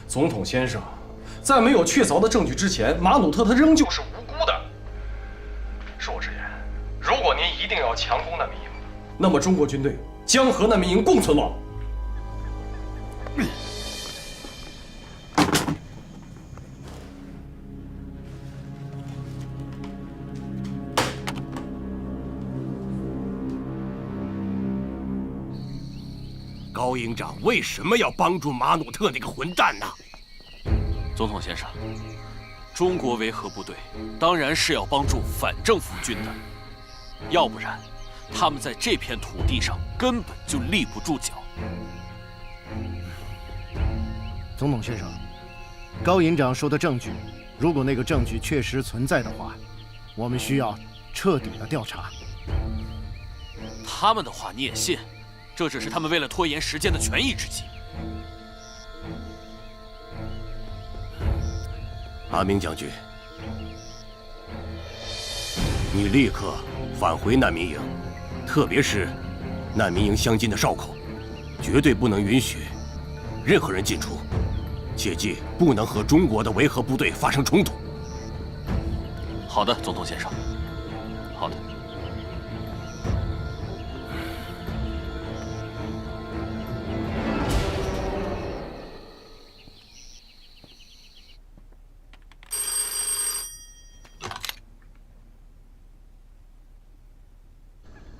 总统先生，在没有确凿的证据之前，马努特他仍旧是无辜的。恕我直言，如果您一定要强攻难民营，那么中国军队将和难民营共存亡。高营长为什么要帮助马努特那个混蛋呢？总统先生，中国维和部队当然是要帮助反政府军的，要不然他们在这片土地上根本就立不住脚。总统先生，高营长说的证据，如果那个证据确实存在的话，我们需要彻底的调查。他们的话你也信？这只是他们为了拖延时间的权宜之计。阿明将军，你立刻返回难民营，特别是难民营相近的哨口，绝对不能允许任何人进出，切记不能和中国的维和部队发生冲突。好的，总统先生。好的。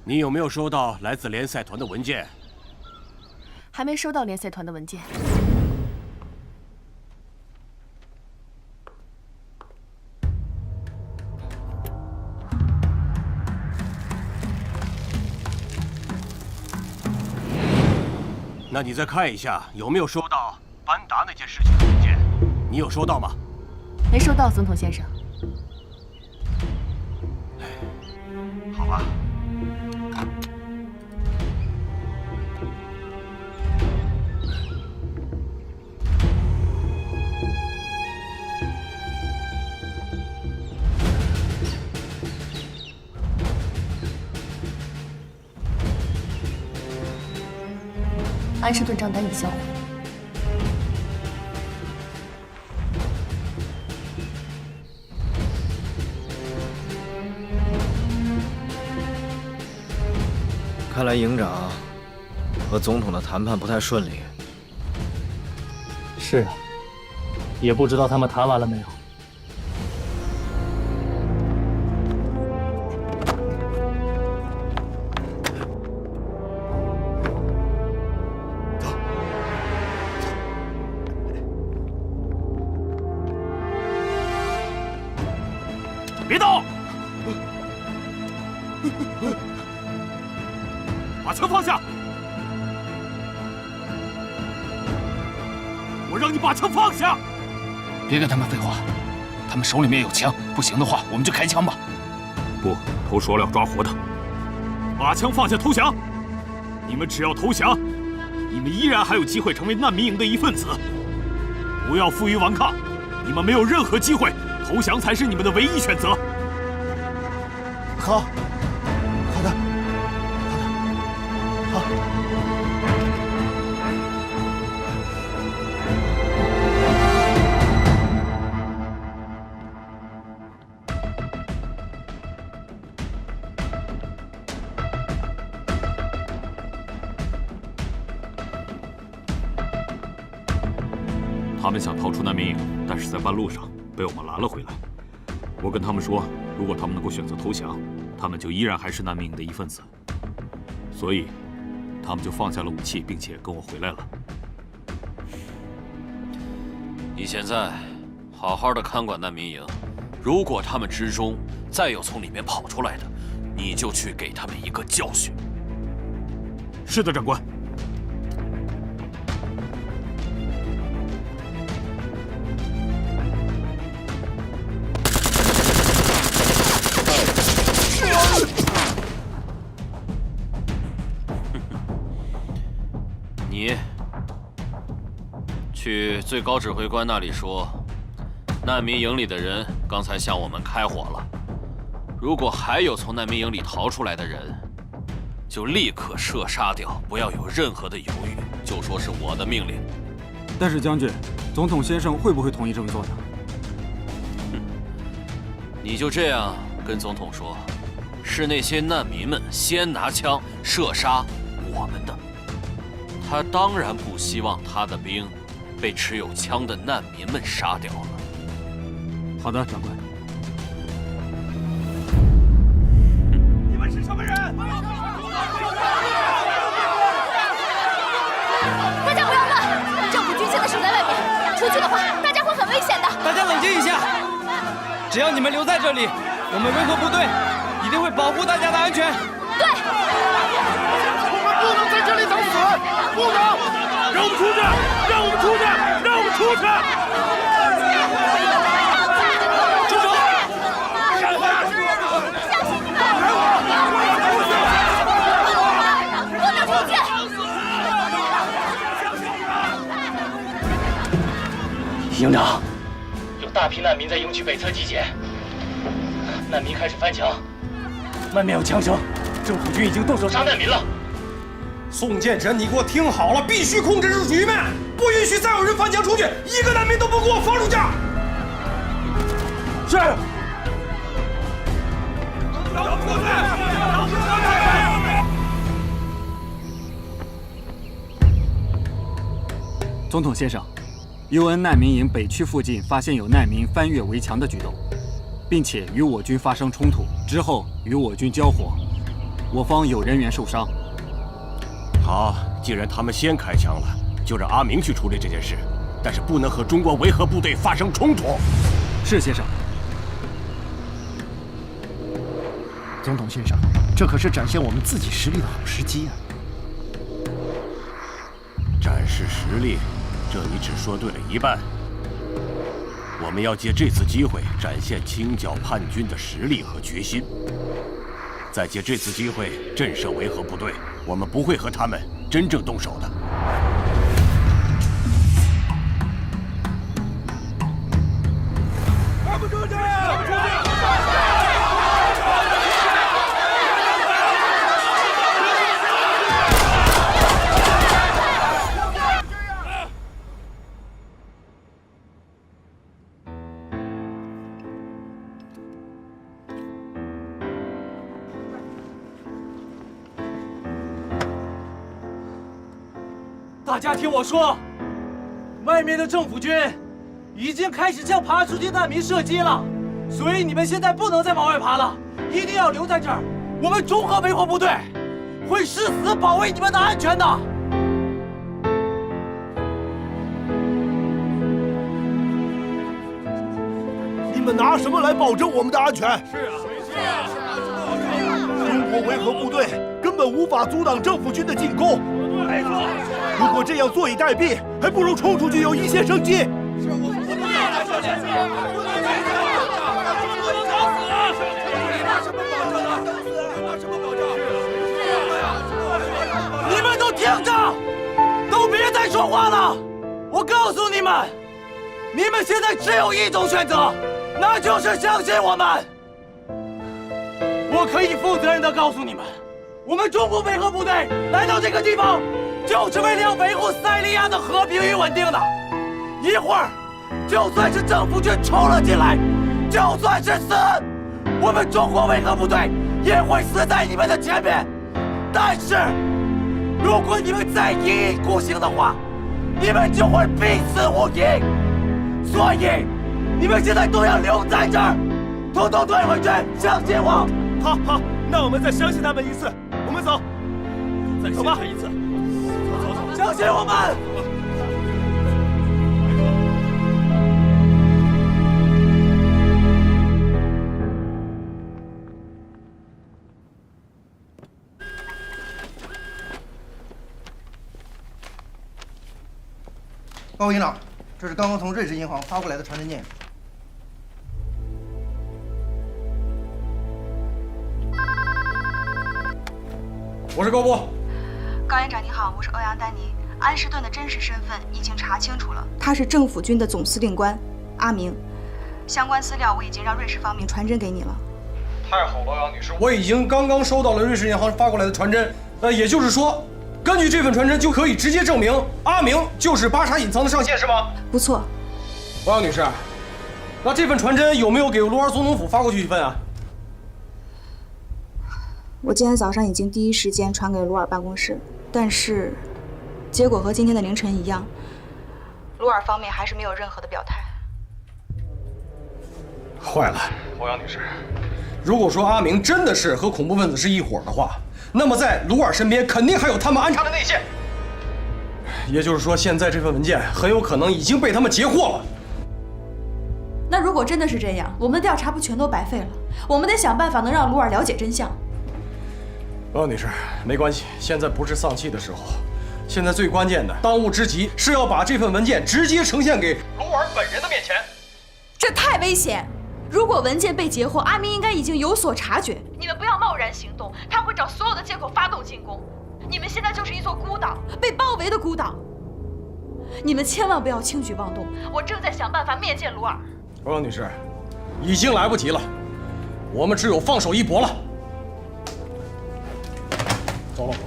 你有没有收到来自联赛团的文件？还没收到联赛团的文件。那你再看一下有没有收到班达那件事情的文件？你有收到吗？没收到，总统先生。好吧。安士顿账单已销毁。看来营长和总统的谈判不太顺利。是啊，也不知道他们谈完了没有。别动！把枪放下！我让你把枪放下！别跟他们废话，他们手里面有枪，不行的话我们就开枪吧。不，投鼠了抓活的。把枪放下，投降！你们只要投降，你们依然还有机会成为难民营的一份子。不要负隅顽抗，你们没有任何机会。投降才是你们的唯一选择。好，好的，好。他们想逃出难民营，但是在半路上被我们拦了回来。我跟他们说，如果他们能够选择投降，他们就依然还是难民营的一份子。所以，他们就放下了武器，并且跟我回来了。你现在好好的看管难民营，如果他们之中再有从里面跑出来的，你就去给他们一个教训。是的，长官。你去最高指挥官那里说，难民营里的人刚才向我们开火了。如果还有从难民营里逃出来的人，就立刻射杀掉，不要有任何的犹豫，就说是我的命令。但是将军，总统先生会不会同意这么做呢？你就这样跟总统说，是那些难民们先拿枪射杀我们的。他当然不希望他的兵被持有枪的难民们杀掉了。好的，长官。你们是什么人？大家不要乱！政府军现在守在外面，出去的话，大家会很危险的。大家冷静一下，只要你们留在这里，我们维和部队一定会保护大家的安全。对，我们不能在这里等死，不能！让我们出去！让我们出去！让我们出去！营长，有大批难民在营区北侧集结，难民开始翻墙，外面有枪声，政府军已经动手杀难民了。宋建臣，你给我听好了，必须控制住局面，不允许再有人翻墙出去，一个难民都不给我放出去。是。总统先生，UN 难民营北区附近发现有难民翻越围墙的举动，并且与我军发生冲突，之后与我军交火，我方有人员受伤。好，既然他们先开枪了，就让阿明去处理这件事，但是不能和中国维和部队发生冲突。是，先生。总统先生，这可是展现我们自己实力的好时机啊！展示实力，这你只说对了一半。我们要借这次机会展现清剿叛军的实力和决心，再借这次机会震慑维和部队。我们不会和他们真正动手的。他们出去！大家听我说，外面的政府军已经开始向爬出去难民射击了，所以你们现在不能再往外爬了，一定要留在这儿。我们中和维和部队会誓死保卫你们的安全的。你们拿什么来保证我们的安全？中国维和部队根本无法阻挡政府军的进攻。如果这样坐以待毙，还不如冲出去有一线生机。是我不要了，兄弟！你们都听着，都别再说话了！我告诉你们，你们现在只有一种选择，那就是相信我们。我可以负责任地告诉你们，我们中国维和部队来到这个地方，就是为了要维护塞利亚的和平与稳定的。一会儿，就算是政府军冲了进来，就算是死，我们中国维和部队也会死在你们的前面。但是，如果你们再一意孤行的话，你们就会必死无疑。所以，你们现在都要留在这儿，统统退回去，相信我。好，那我们再相信他们一次。我们走，再走吧，一次。走，相信我们。高营长，这是刚刚从瑞士银行发过来的传真件。我是高波。高营长你好，我是欧阳丹妮。安士顿的真实身份已经查清楚了，他是政府军的总司令官阿明。相关资料我已经让瑞士方面传真给你了。太好了，杨女士，我已经刚刚收到了瑞士银行发过来的传真。也就是说，根据这份传真就可以直接证明阿明就是巴沙隐藏的上线，是吗？不错。欧阳女士，那这份传真有没有给卢尔总统府发过去一份啊？我今天早上已经第一时间传给卢尔办公室，但是结果和今天的凌晨一样，卢尔方面还是没有任何的表态。坏了，欧阳女士，如果说阿明真的是和恐怖分子是一伙的话，那么在卢尔身边肯定还有他们安插的内线，也就是说，现在这份文件很有可能已经被他们截获了。那如果真的是这样，我们的调查不全都白费了？我们得想办法能让卢尔了解真相。欧阳女士，没关系，现在不是丧气的时候，现在最关键的当务之急是要把这份文件直接呈现给卢尔本人的面前。这太危险！如果文件被截获，阿明应该已经有所察觉。你们不要贸然行动，他会找所有的借口发动进攻。你们现在就是一座孤岛，被包围的孤岛。你们千万不要轻举妄动，我正在想办法面见卢尔。欧阳女士，已经来不及了，我们只有放手一搏了。走，老婆。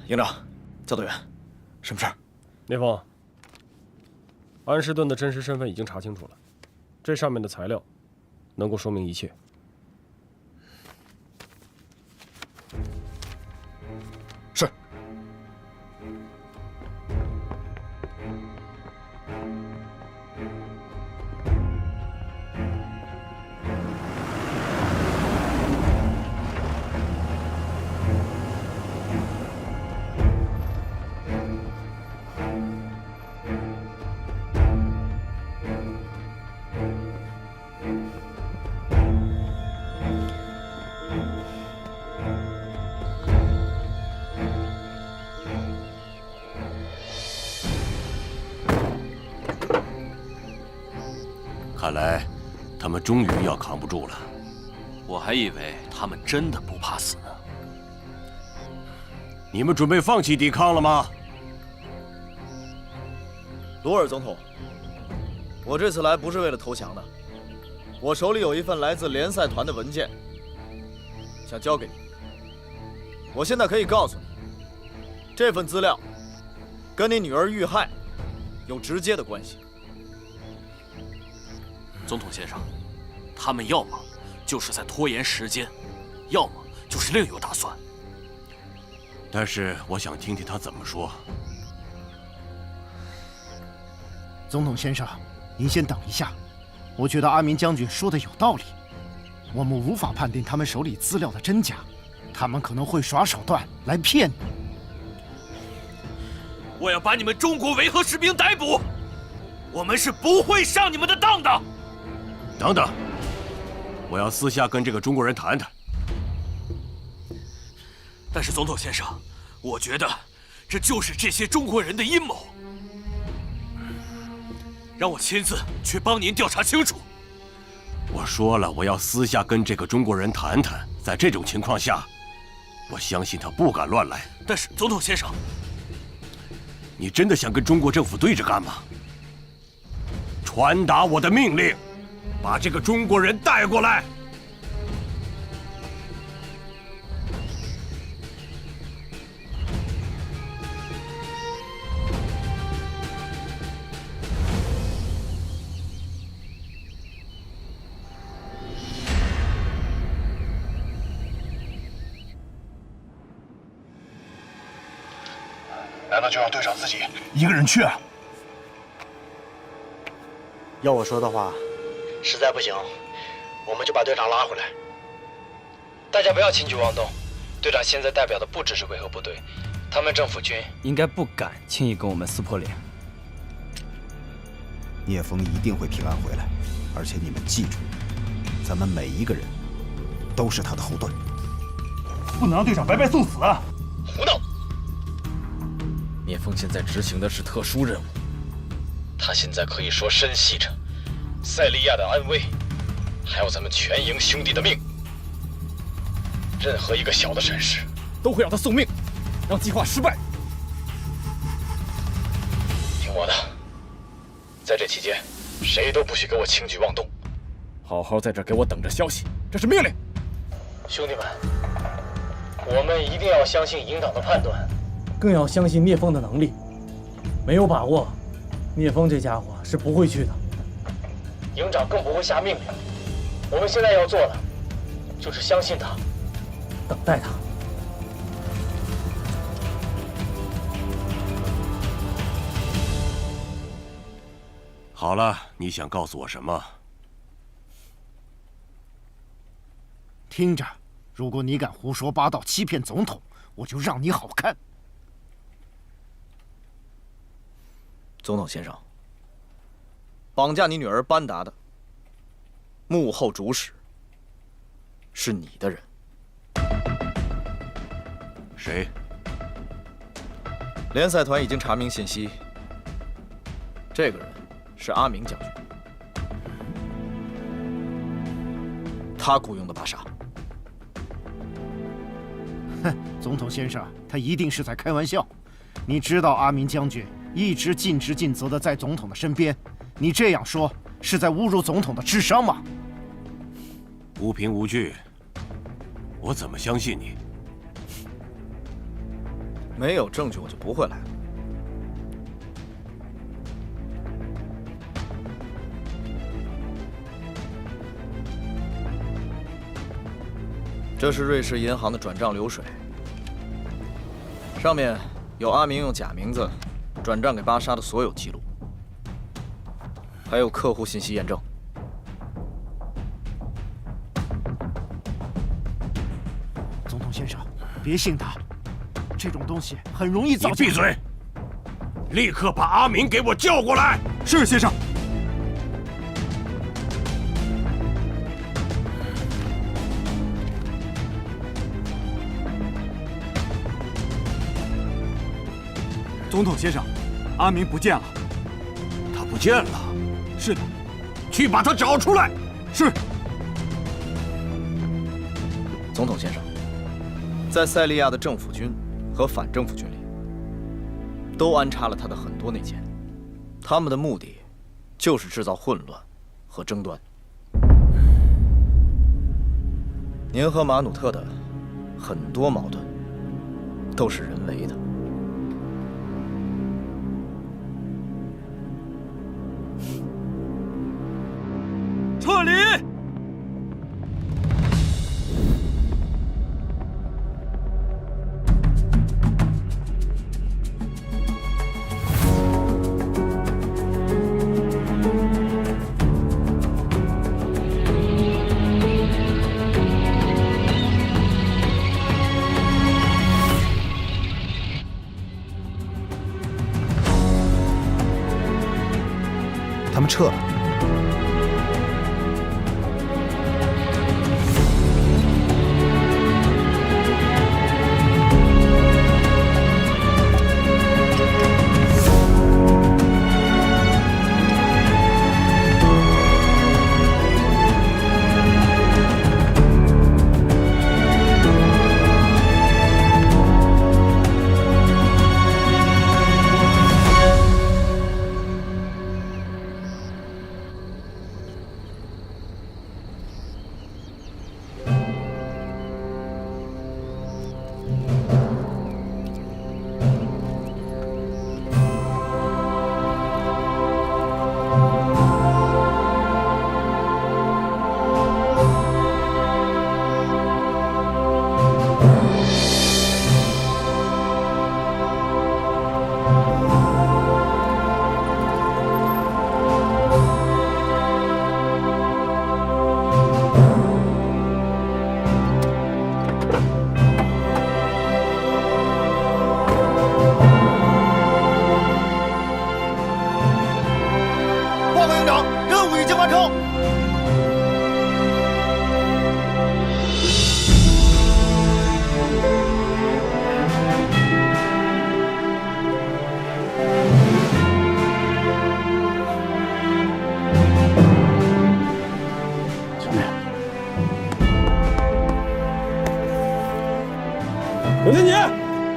营长，教导员，什么事儿？聂风，安士顿的真实身份已经查清楚了，这上面的材料能够说明一切。是。看来，他们终于要扛不住了。我还以为他们真的不怕死呢。你们准备放弃抵抗了吗？卢尔总统，我这次来不是为了投降的，我手里有一份来自联赛团的文件，想交给你。我现在可以告诉你，这份资料跟你女儿遇害有直接的关系。总统先生，他们要么就是在拖延时间，要么就是另有打算。但是我想听听他怎么说。总统先生，您先等一下，我觉得阿明将军说的有道理，我们无法判定他们手里资料的真假，他们可能会耍手段来骗你。我要把你们中国维和士兵逮捕，我们是不会上你们的当的。等等，我要私下跟这个中国人谈谈。但是总统先生，我觉得这就是这些中国人的阴谋，让我亲自去帮您调查清楚。我说了，我要私下跟这个中国人谈谈。在这种情况下，我相信他不敢乱来。但是总统先生，你真的想跟中国政府对着干吗？传达我的命令，把这个中国人带过来。难道就让队长自己一个人去啊？要我说的话，实在不行，我们就把队长拉回来。大家不要轻举妄动，队长现在代表的不只是维和部队，他们政府军应该不敢轻易跟我们撕破脸。聂风一定会平安回来，而且你们记住，咱们每一个人都是他的后盾，不能让队长白白送死啊！胡闹！聂风现在执行的是特殊任务，他现在可以说深系着，塞利亚的安危，还有咱们全营兄弟的命。任何一个小的闪失，都会让他送命，让计划失败。听我的，在这期间，谁都不许给我轻举妄动，好好在这给我等着消息，这是命令。兄弟们，我们一定要相信营长的判断，更要相信聂风的能力。没有把握，聂风这家伙是不会去的。营长更不会下命令。我们现在要做的，就是相信他，等待他。好了，你想告诉我什么？听着，如果你敢胡说八道欺骗总统，我就让你好看。总统先生，绑架你女儿班达的幕后主使是你的人。谁？联赛团已经查明信息，这个人是阿明将军，他雇佣的巴沙。哼，总统先生，他一定是在开玩笑。你知道阿明将军一直尽职尽责的在总统的身边，你这样说是在侮辱总统的智商吗？无凭无据，我怎么相信你？没有证据，我就不会来了。这是瑞士银行的转账流水，上面有阿明用假名字转账给巴沙的所有记录，还有客户信息验证。总统先生，别信他，这种东西很容易造假。你闭嘴！立刻把阿明给我叫过来。是，先生。总统先生，阿明不见了。他不见了？是的。去把他找出来。是。总统先生，在塞利亚的政府军和反政府军里，都安插了他的很多内奸，他们的目的就是制造混乱和争端。您和马努特的很多矛盾都是人为的。撤离！他们撤了。刘天杰，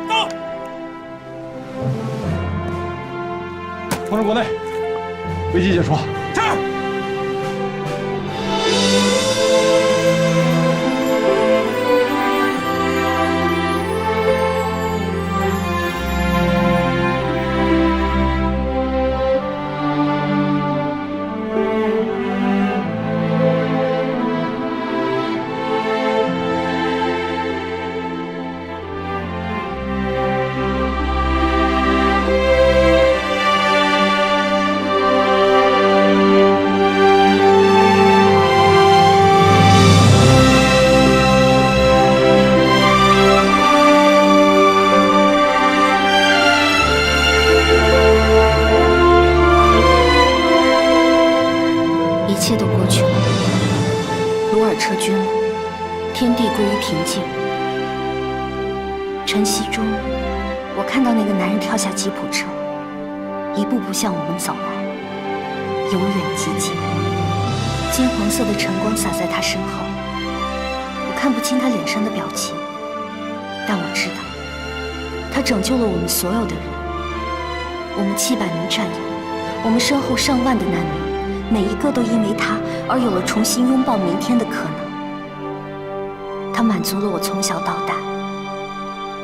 到。通知国内，危机解除。是。一切都过去了，鲁尔撤军了，天地归于平静。晨曦中，我看到那个男人跳下吉普车，一步步向我们走来，由远及近。金黄色的晨光洒在他身后，我看不清他脸上的表情，但我知道，他拯救了我们所有的人。我们700名战友，我们身后上万的难民。每一个都因为他而有了重新拥抱明天的可能。他满足了我从小到大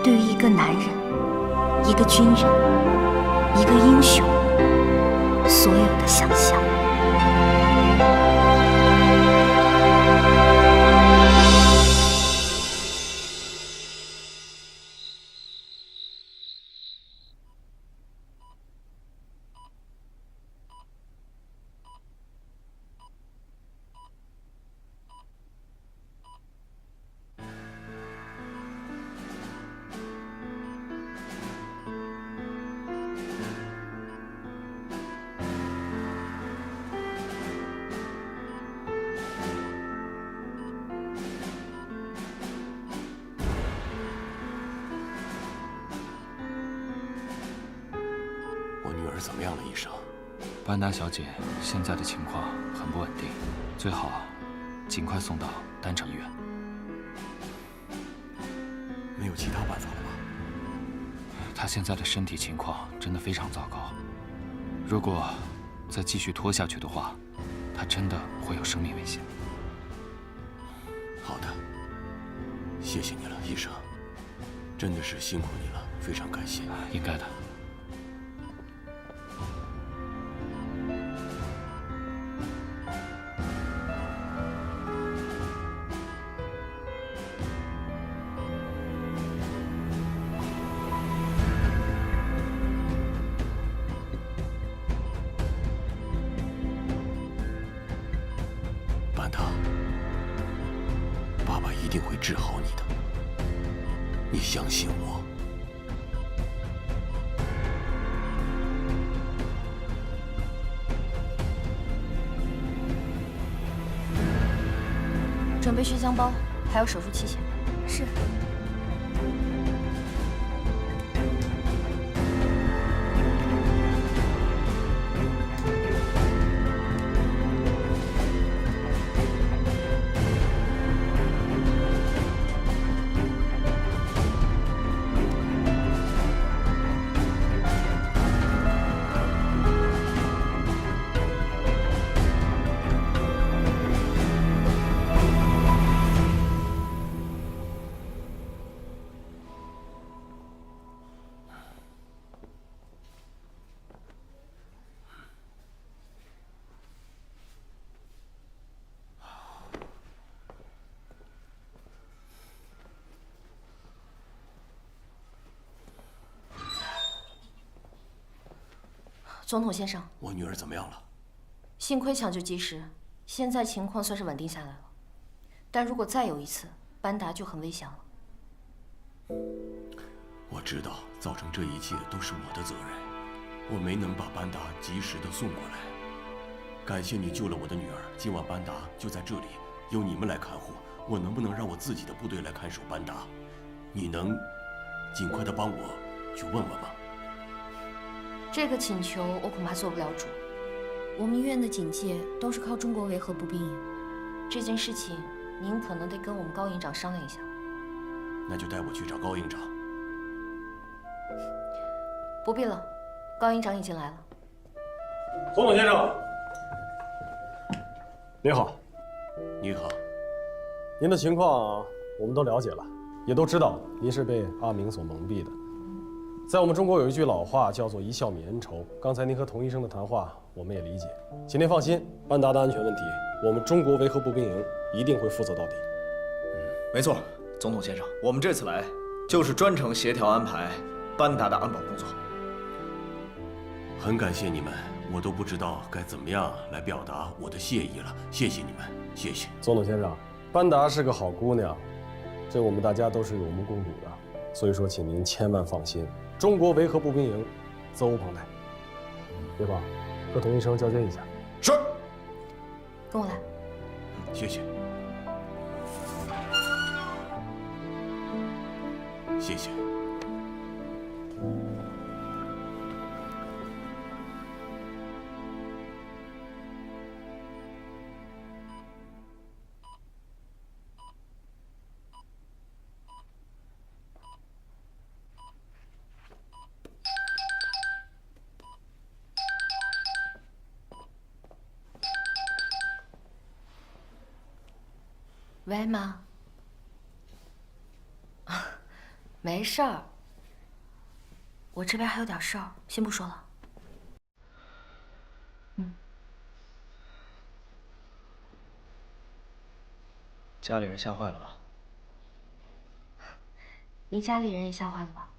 对于一个男人、一个军人、一个英雄所有的想象。怎么样了，医生？班达小姐现在的情况很不稳定，最好尽快送到丹城医院。没有其他办法了吗？她现在的身体情况真的非常糟糕，如果再继续拖下去的话，她真的会有生命危险。好的，谢谢你了，医生，真的是辛苦你了，非常感谢。应该的。一定会治好你的，你相信我。准备血浆包，还有手术器械。是。总统先生，我女儿怎么样了？幸亏抢救及时，现在情况算是稳定下来了。但如果再有一次，班达就很危险了。我知道，造成这一切都是我的责任，我没能把班达及时的送过来。感谢你救了我的女儿，今晚班达就在这里，由你们来看护。我能不能让我自己的部队来看守班达？你能尽快的帮我去问问吗？这个请求我恐怕做不了主。我们医院的警戒都是靠中国维和步兵营，这件事情您可能得跟我们高营长商量一下。那就带我去找高营长。不必了，高营长已经来了。总统先生，您好。你好。您的情况我们都了解了，也都知道您是被阿明所蒙蔽的。在我们中国有一句老话叫做“一笑泯恩仇”。刚才您和童医生的谈话，我们也理解。请您放心，班达的安全问题，我们中国维和步兵营一定会负责到底。没错，总统先生，我们这次来就是专程协调安排班达的安保工作。很感谢你们，我都不知道该怎么样来表达我的谢意了。谢谢你们，谢谢。总统先生，班达是个好姑娘，这我们大家都是有目共睹的。所以说，请您千万放心，中国维和步兵营责无旁贷。别忘和童医生交接一下。是。跟我来。谢谢。谢谢。喂，妈。没事儿，我这边还有点事儿，先不说了。家里人吓坏了吧？你家里人也吓坏了吧？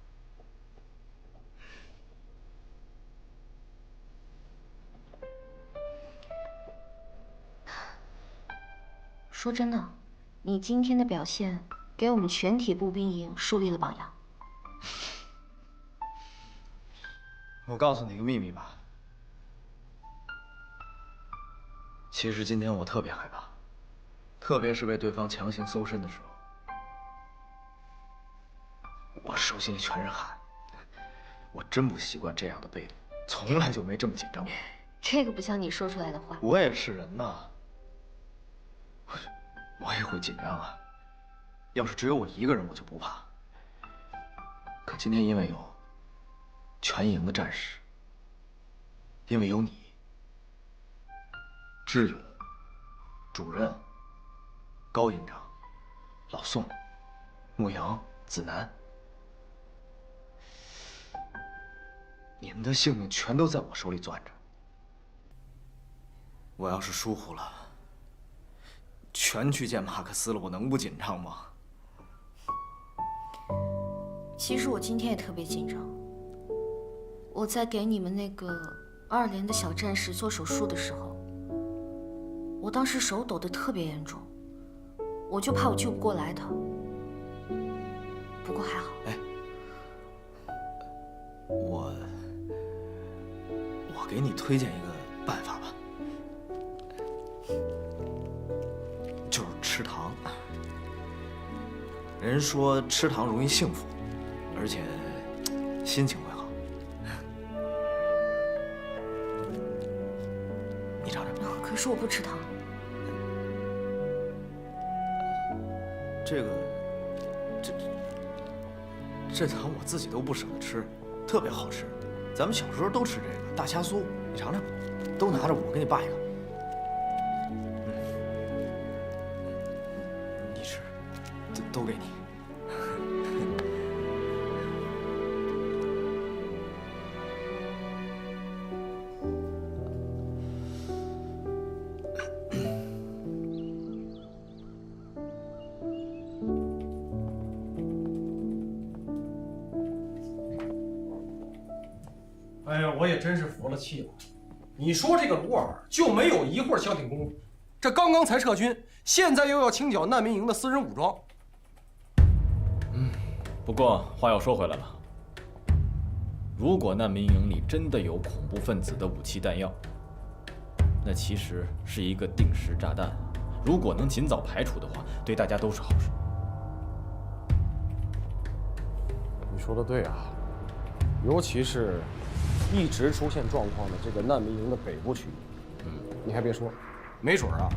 说真的，你今天的表现给我们全体步兵营树立了榜样。我告诉你个秘密吧，其实今天我特别害怕，特别是被对方强行搜身的时候，我手心里全是汗。我真不习惯这样的被动，从来就没这么紧张过。这个不像你说出来的话。我也是人呐，我也会紧张啊。要是只有我一个人，我就不怕。可今天因为有全营的战士，因为有你，智勇、主任、高营长、老宋、牧羊、子南，你们的性命全都在我手里攥着。我要是疏忽了，全去见马克思了，我能不紧张吗？其实我今天也特别紧张。我在给你们那个2连的小战士做手术的时候，我当时手抖得特别严重，我就怕我救不过来他。不过还好。哎，我给你推荐一个办法吧，就是吃糖。人说吃糖容易幸福，而且心情会好。你尝尝。可是我不吃糖。这糖我自己都不舍得吃，特别好吃。咱们小时候都吃这个大虾酥，你尝尝。都拿着，我给你扒一个。你吃，都给你。哎呀，我也真是服了气了。你说这个鲁尔就没有一会儿消停功夫，这刚刚才撤军，现在又要清剿难民营的私人武装。不过话又说回来了，如果难民营里真的有恐怖分子的武器弹药，那其实是一个定时炸弹。如果能尽早排除的话，对大家都是好事。你说的对啊，尤其是一直出现状况的这个难民营的北部区域，你还别说，没准啊，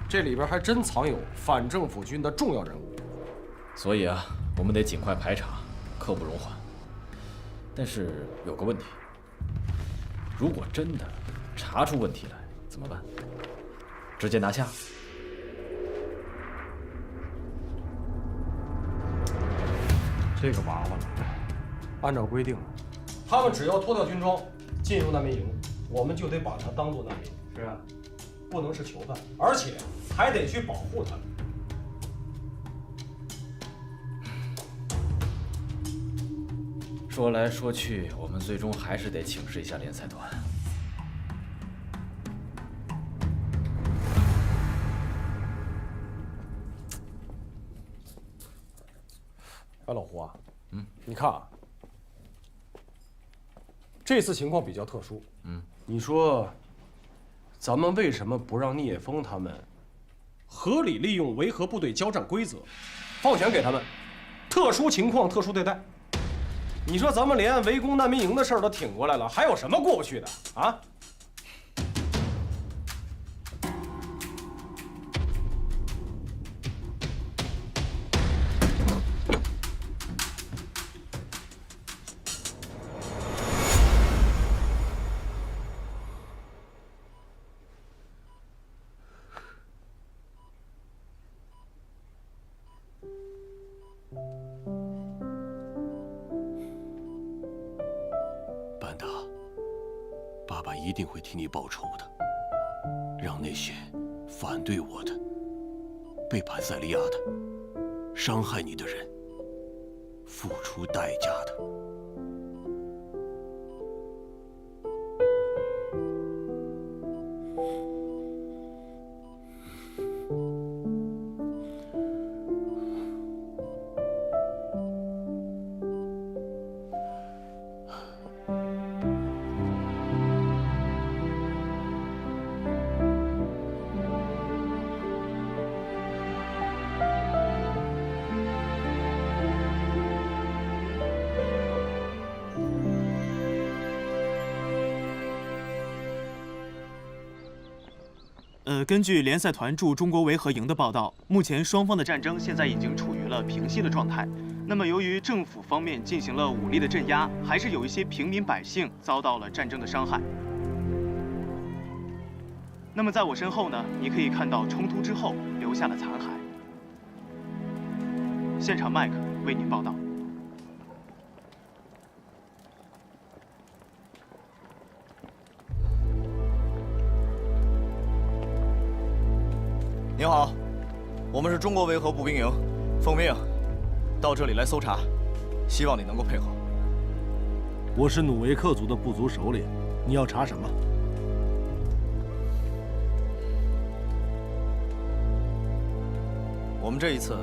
这里边还真藏有反政府军的重要人物。所以啊，我们得尽快排查，刻不容缓。但是有个问题，如果真的查出问题来怎么办？直接拿下？这个麻烦了。按照规定，他们只要脱掉军装进入难民营，我们就得把他当做难民，是吧？不能是囚犯，而且还得去保护他们。说来说去，我们最终还是得请示一下联赛团。哎，老胡啊，你看啊，这次情况比较特殊。你说，咱们为什么不让聂风他们合理利用维和部队交战规则，放权给他们？特殊情况特殊对待。你说咱们连围攻难民营的事儿都挺过来了，还有什么过不去的啊？班达，爸爸一定会替你报仇的，让那些反对我的、背叛塞利亚的、伤害你的人付出代价的。根据联赛团驻中国维和营的报道，目前双方的战争现在已经处于了平息的状态。那么，由于政府方面进行了武力的镇压，还是有一些平民百姓遭到了战争的伤害。那么，在我身后呢，你可以看到冲突之后留下了残骸。现场麦克为您报道。您好，我们是中国维和步兵营，奉命到这里来搜查，希望你能够配合。我是努维克族的部族首领，你要查什么？我们这一次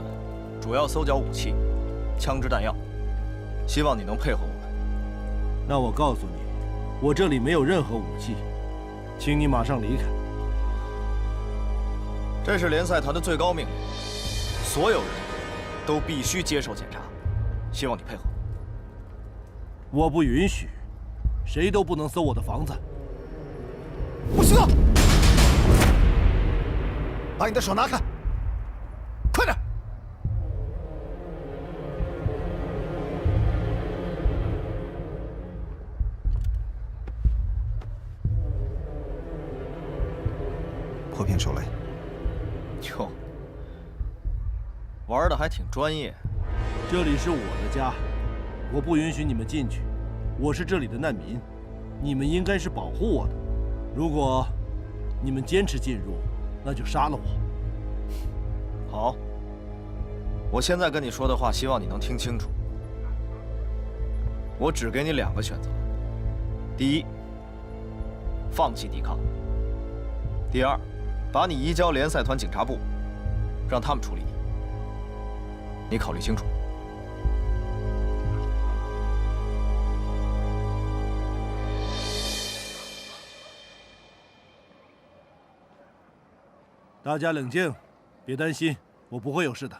主要搜缴武器、枪支弹药，希望你能配合我们。那我告诉你，我这里没有任何武器，请你马上离开。这是联赛团的最高命令，所有人都必须接受检查，希望你配合。我不允许，谁都不能搜我的房子。不许动！把你的手拿开，快点！破片手雷。哟，玩的还挺专业。这里是我的家，我不允许你们进去。我是这里的难民，你们应该是保护我的。如果你们坚持进入，那就杀了我。好，我现在跟你说的话，希望你能听清楚。我只给你2个选择：第一，放弃抵抗；第二，把你移交联赛团警察部，让他们处理你。你考虑清楚。大家冷静，别担心，我不会有事的。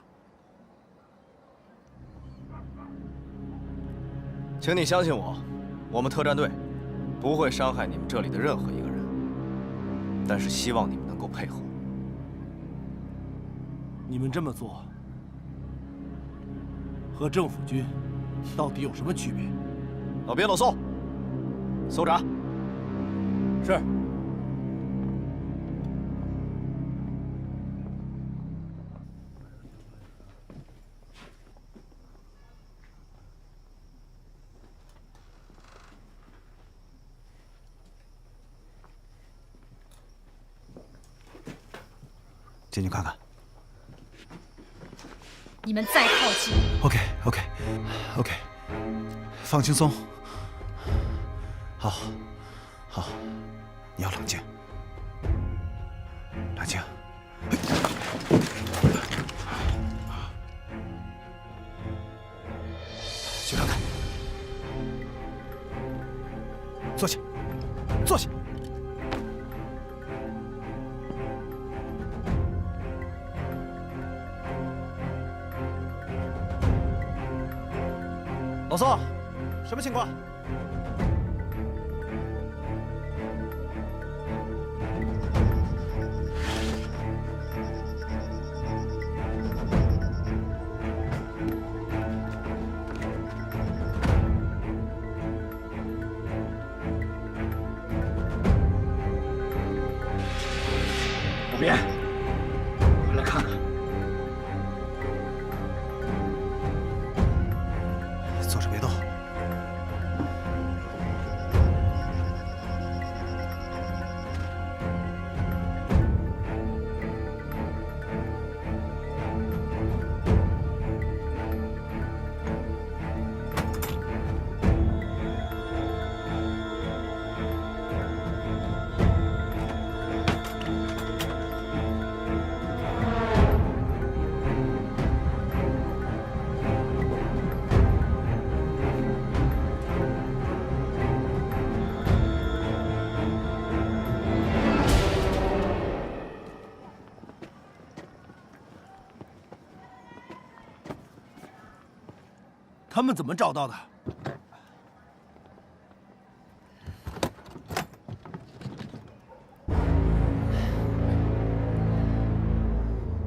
请你相信我，我们特战队不会伤害你们这里的任何一个人。但是希望你们能够配合。你们这么做和政府军到底有什么区别？老边老宋，搜查。是。进去看看。你们再靠近， OK， 放轻松。好，你要冷静，冷静。去看看。坐下，坐下。老宋，什么情况？五边，快来看看。坐着别动。他们怎么找到的？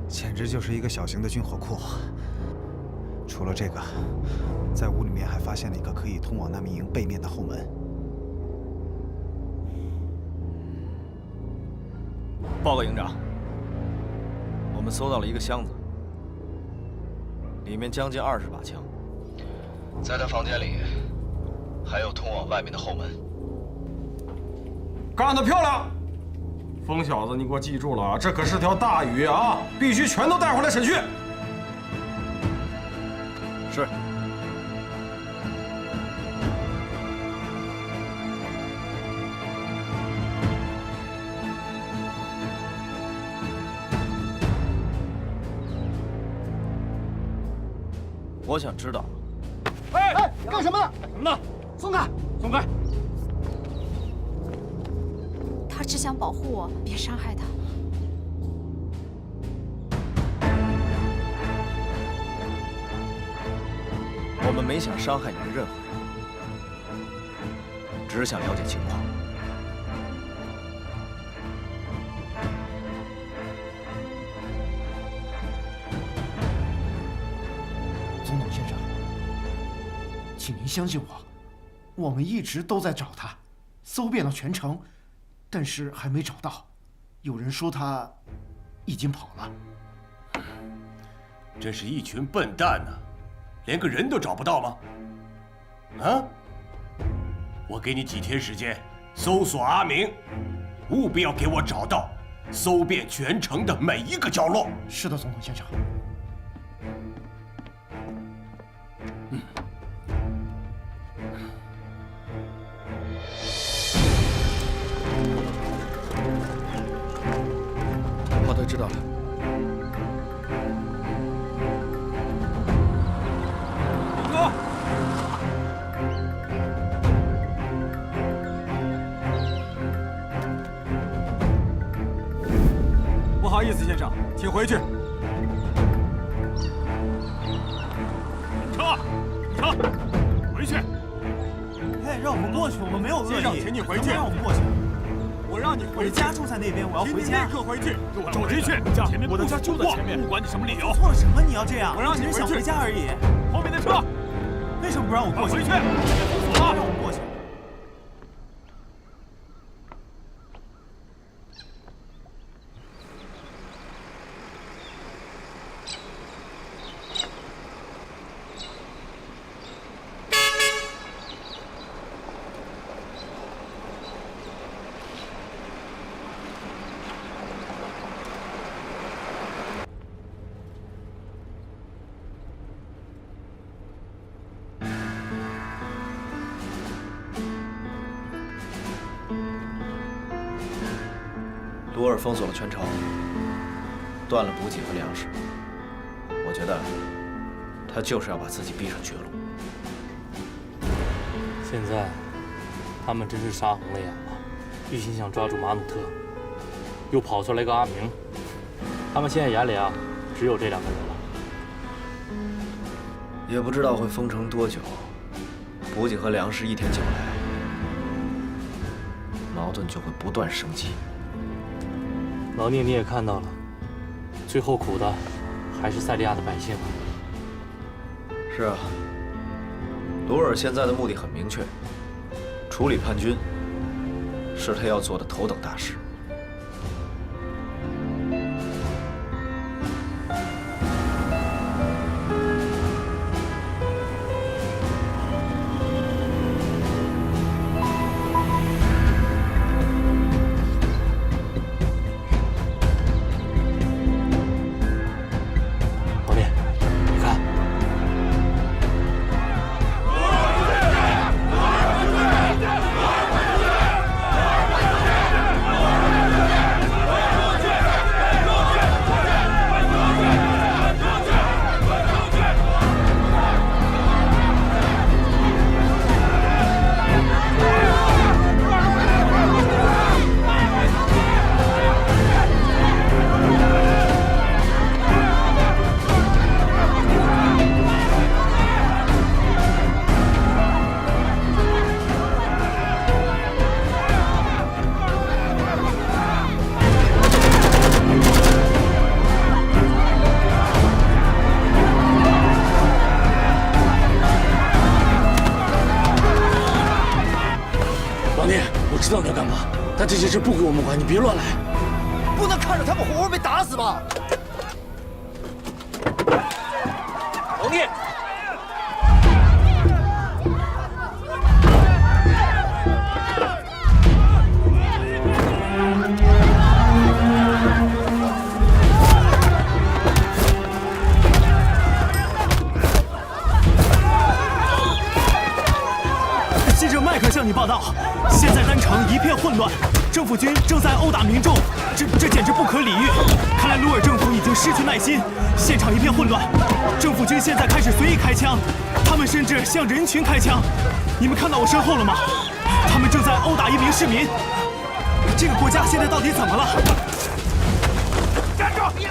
简直就是一个小型的军火库。除了这个，在屋里面还发现了一个可以通往难民营背面的后门。报告营长，我们搜到了一个箱子，里面将近20把枪。在他房间里，还有通往外面的后门。干得漂亮！疯小子，你给我记住了啊，这可是条大鱼啊，必须全都带回来审讯。是。我想知道。哎，干什么？干什么呢？松开！松开！他只想保护我，别伤害他。我们没想伤害你们任何人，只是想了解情况。总统先生，请您相信我，我们一直都在找他，搜遍了全城，但是还没找到。有人说他已经跑了。真是一群笨蛋呐！连个人都找不到吗？啊！我给你几天时间搜索阿明，务必要给我找到，搜遍全城的每一个角落。是的，总统先生。好的，知道了。哥。不好意思，先生，请回去。撤！撤！回去！哎，让我们过去，我们没有恶意。先生，请你回去。让我们过去。我让你回去。我的家住在那边，我要回家。请你立刻回去，给我回去！前面我的家就在前面，不管你什么理由。做错了什么？你要这样？我让你回去。只是想回家而已。后面的的车！为什么不让我过去？回去！封锁了，过去。鲁尔封锁了全城，断了补给和粮食。我觉得他就是要把自己逼上绝路。现在他们真是杀红了眼了，一心想抓住马努特，又跑出来个阿明，他们现在眼里啊，只有这2个人了。也不知道会封城多久，补给和粮食一天久来，矛盾就会不断升级。老聂，你也看到了，最后苦的还是塞利亚的百姓啊。是啊，鲁尔现在的目的很明确，处理叛军是他要做的头等大事。知道你要干嘛，但这些事不归我们管，你别乱来。不能看着他们活活被打死吧？王烈，记者麦克向你报道，现在丹城一片混乱，政府军正在殴打民众，这简直不可理喻。看来鲁尔政府已经失去耐心，现场一片混乱。政府军现在开始随意开枪，他们甚至向人群开枪。你们看到我身后了吗？他们正在殴打一名市民。这个国家现在到底怎么了？站住！你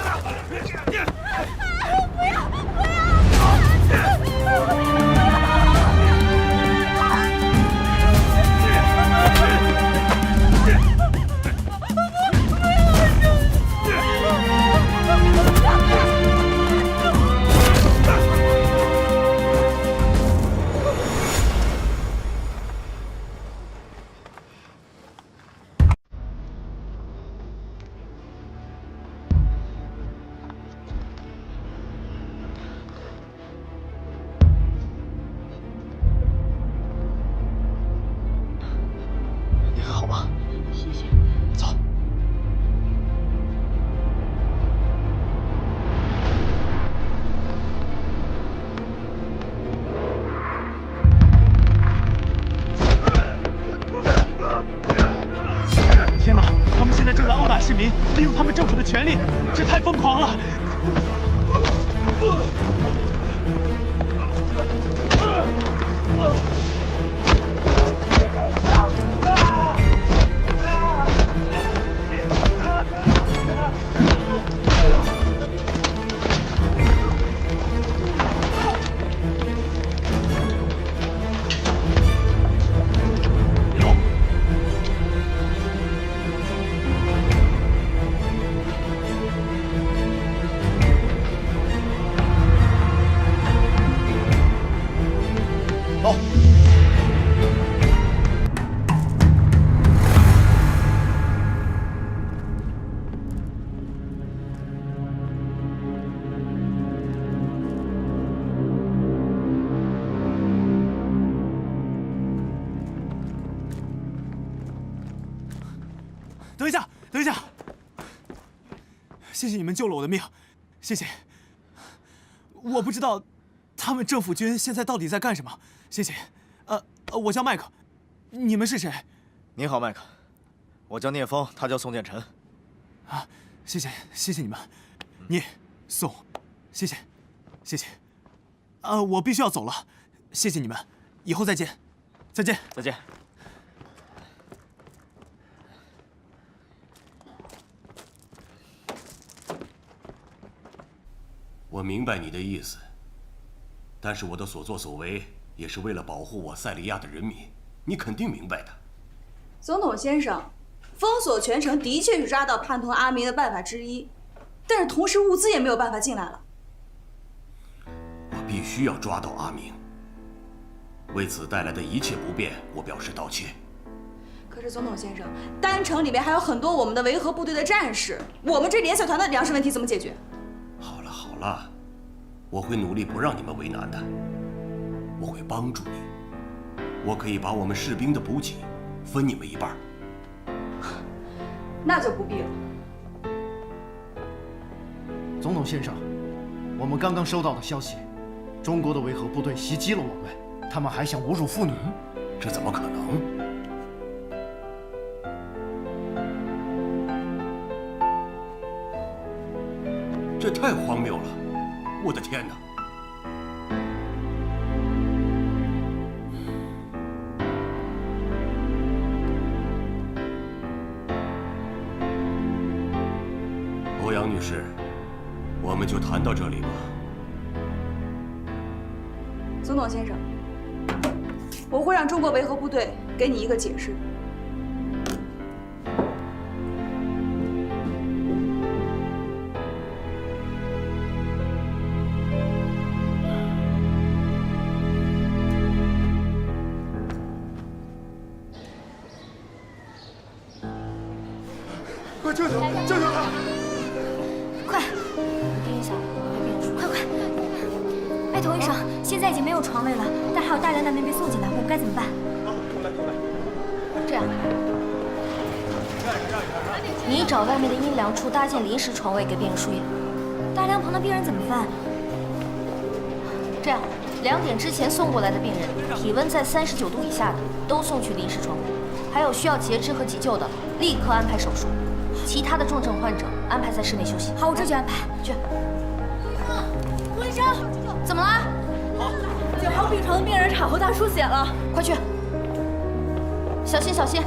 还好吗？谢谢。走。天哪！他们现在正在殴打市民，利用他们政府的权力，这太疯狂了！等一下，谢谢你们救了我的命，谢谢。我不知道他们政府军现在到底在干什么，谢谢。我叫麦克，你们是谁？你好，麦克，我叫聂风，他叫宋建臣。啊，谢谢你们，聂宋，谢谢。我必须要走了，谢谢你们，以后再见，再见。我明白你的意思，但是我的所作所为也是为了保护我塞利亚的人民，你肯定明白的。总统先生，封锁全城的确是抓到叛徒阿明的办法之一，但是同时物资也没有办法进来了。我必须要抓到阿明，为此带来的一切不便，我表示道歉。可是总统先生，单城里面还有很多我们的维和部队的战士，我们这联赛团的粮食问题怎么解决？好了，我会努力不让你们为难的，我会帮助你，我可以把我们士兵的补给分你们一半。那就不必了。总统先生，我们刚刚收到的消息，中国的维和部队袭击了我们，他们还想侮辱妇女，这怎么可能？这太荒谬了！我的天哪！欧阳女士，我们就谈到这里吧。总统先生，我会让中国维和部队给你一个解释。快救救他！快，听一下，快！拜托医生，现在已经没有床位了，但还有大量难民被送进来，我们该怎么办？这样，你找外面的阴凉处搭建临时床位给病人输液。大凉棚的病人怎么办？这样，2点之前送过来的病人，体温在39度以下的，都送去临时床位；还有需要截肢和急救的，立刻安排手术。其他的重症患者安排在室内休息。好，我这就安排。去。顾医生，怎么了？9号病床的病人产后大出血了，快去！小心，小心！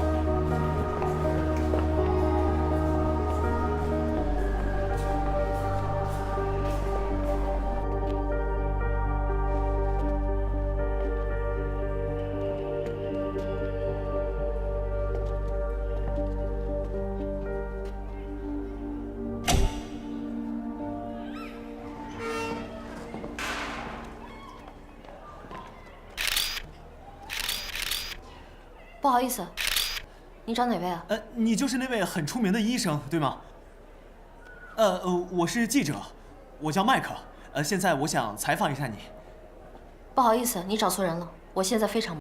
不好意思，你找哪位啊？你就是那位很出名的医生，对吗？我是记者，我叫麦克。现在我想采访一下你。不好意思，你找错人了，我现在非常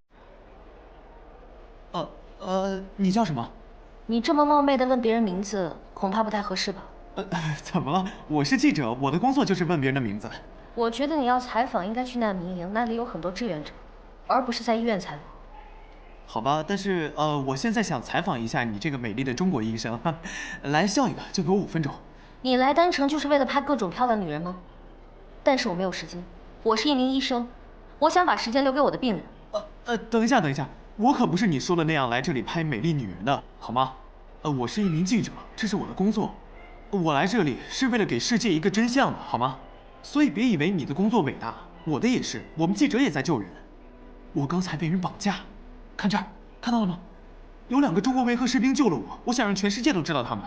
忙。你叫什么？你这么冒昧的问别人名字，恐怕不太合适吧？怎么了？我是记者，我的工作就是问别人的名字。我觉得你要采访，应该去难民营，那里有很多志愿者，而不是在医院采访。好吧，但是我现在想采访一下你这个美丽的中国医生，来笑一个，就给我5分钟。你来单程就是为了拍各种漂亮女人吗？但是我没有时间，我是一名医生，我想把时间留给我的病人。等一下，我可不是你说的那样来这里拍美丽女人的，好吗？我是一名记者，这是我的工作，我来这里是为了给世界一个真相的，好吗？所以别以为你的工作伟大，我的也是，我们记者也在救人。我刚才被人绑架。看这儿，看到了吗？有2个中国维和士兵救了我，我想让全世界都知道他们。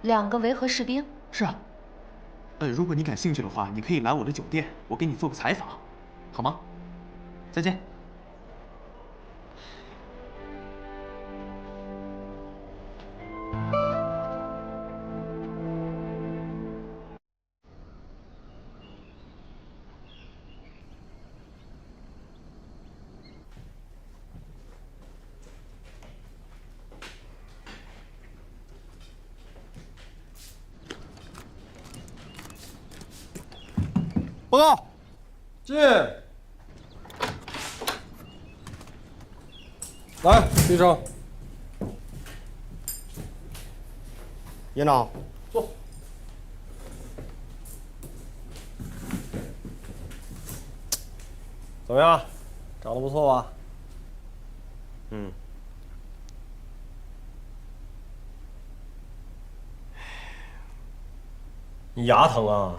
2个维和士兵？是啊。如果你感兴趣的话，你可以来我的酒店，我给你做个采访，好吗？再见。报告。进。来，医生。营长，坐。怎么样？长得不错吧？嗯。你牙疼啊？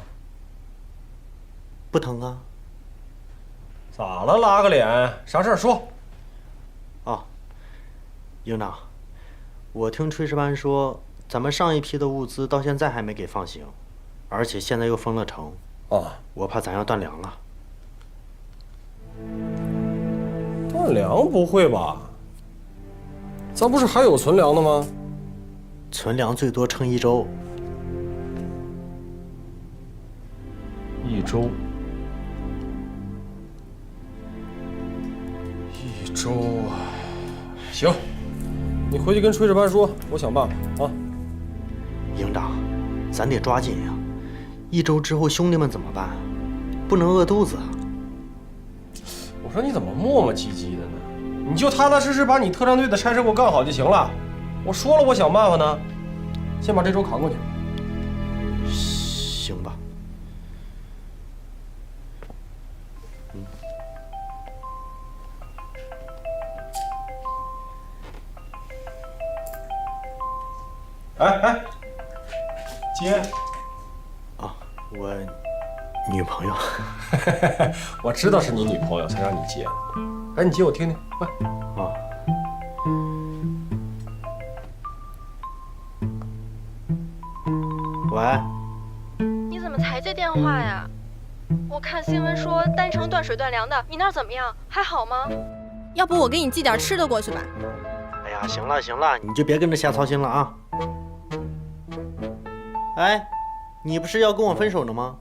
不疼啊。咋了？拉个脸，啥事儿说。营长，我听炊事班说，咱们上一批的物资到现在还没给放行，而且现在又封了城。我怕咱要断粮了。断粮不会吧？咱不是还有存粮的吗？存粮最多撑1周。1周。1周啊，行，你回去跟炊事班说，我想办法啊。营长，咱得抓紧呀！1周之后兄弟们怎么办？不能饿肚子啊！我说你怎么磨磨唧唧的呢？你就踏踏实实把你特战队的差事给我干好就行了。我说了，我想办法呢。先把这周扛过去。行吧。哎，接。我女朋友。我知道是你女朋友才让你接。哎，你接我听听，快。喂。你怎么才接电话呀？我看新闻说单程断水断粮的，你那儿怎么样？还好吗？要不我给你寄点吃的过去吧。哎呀，行了行了，你就别跟着瞎操心了啊。哎，你不是要跟我分手呢吗？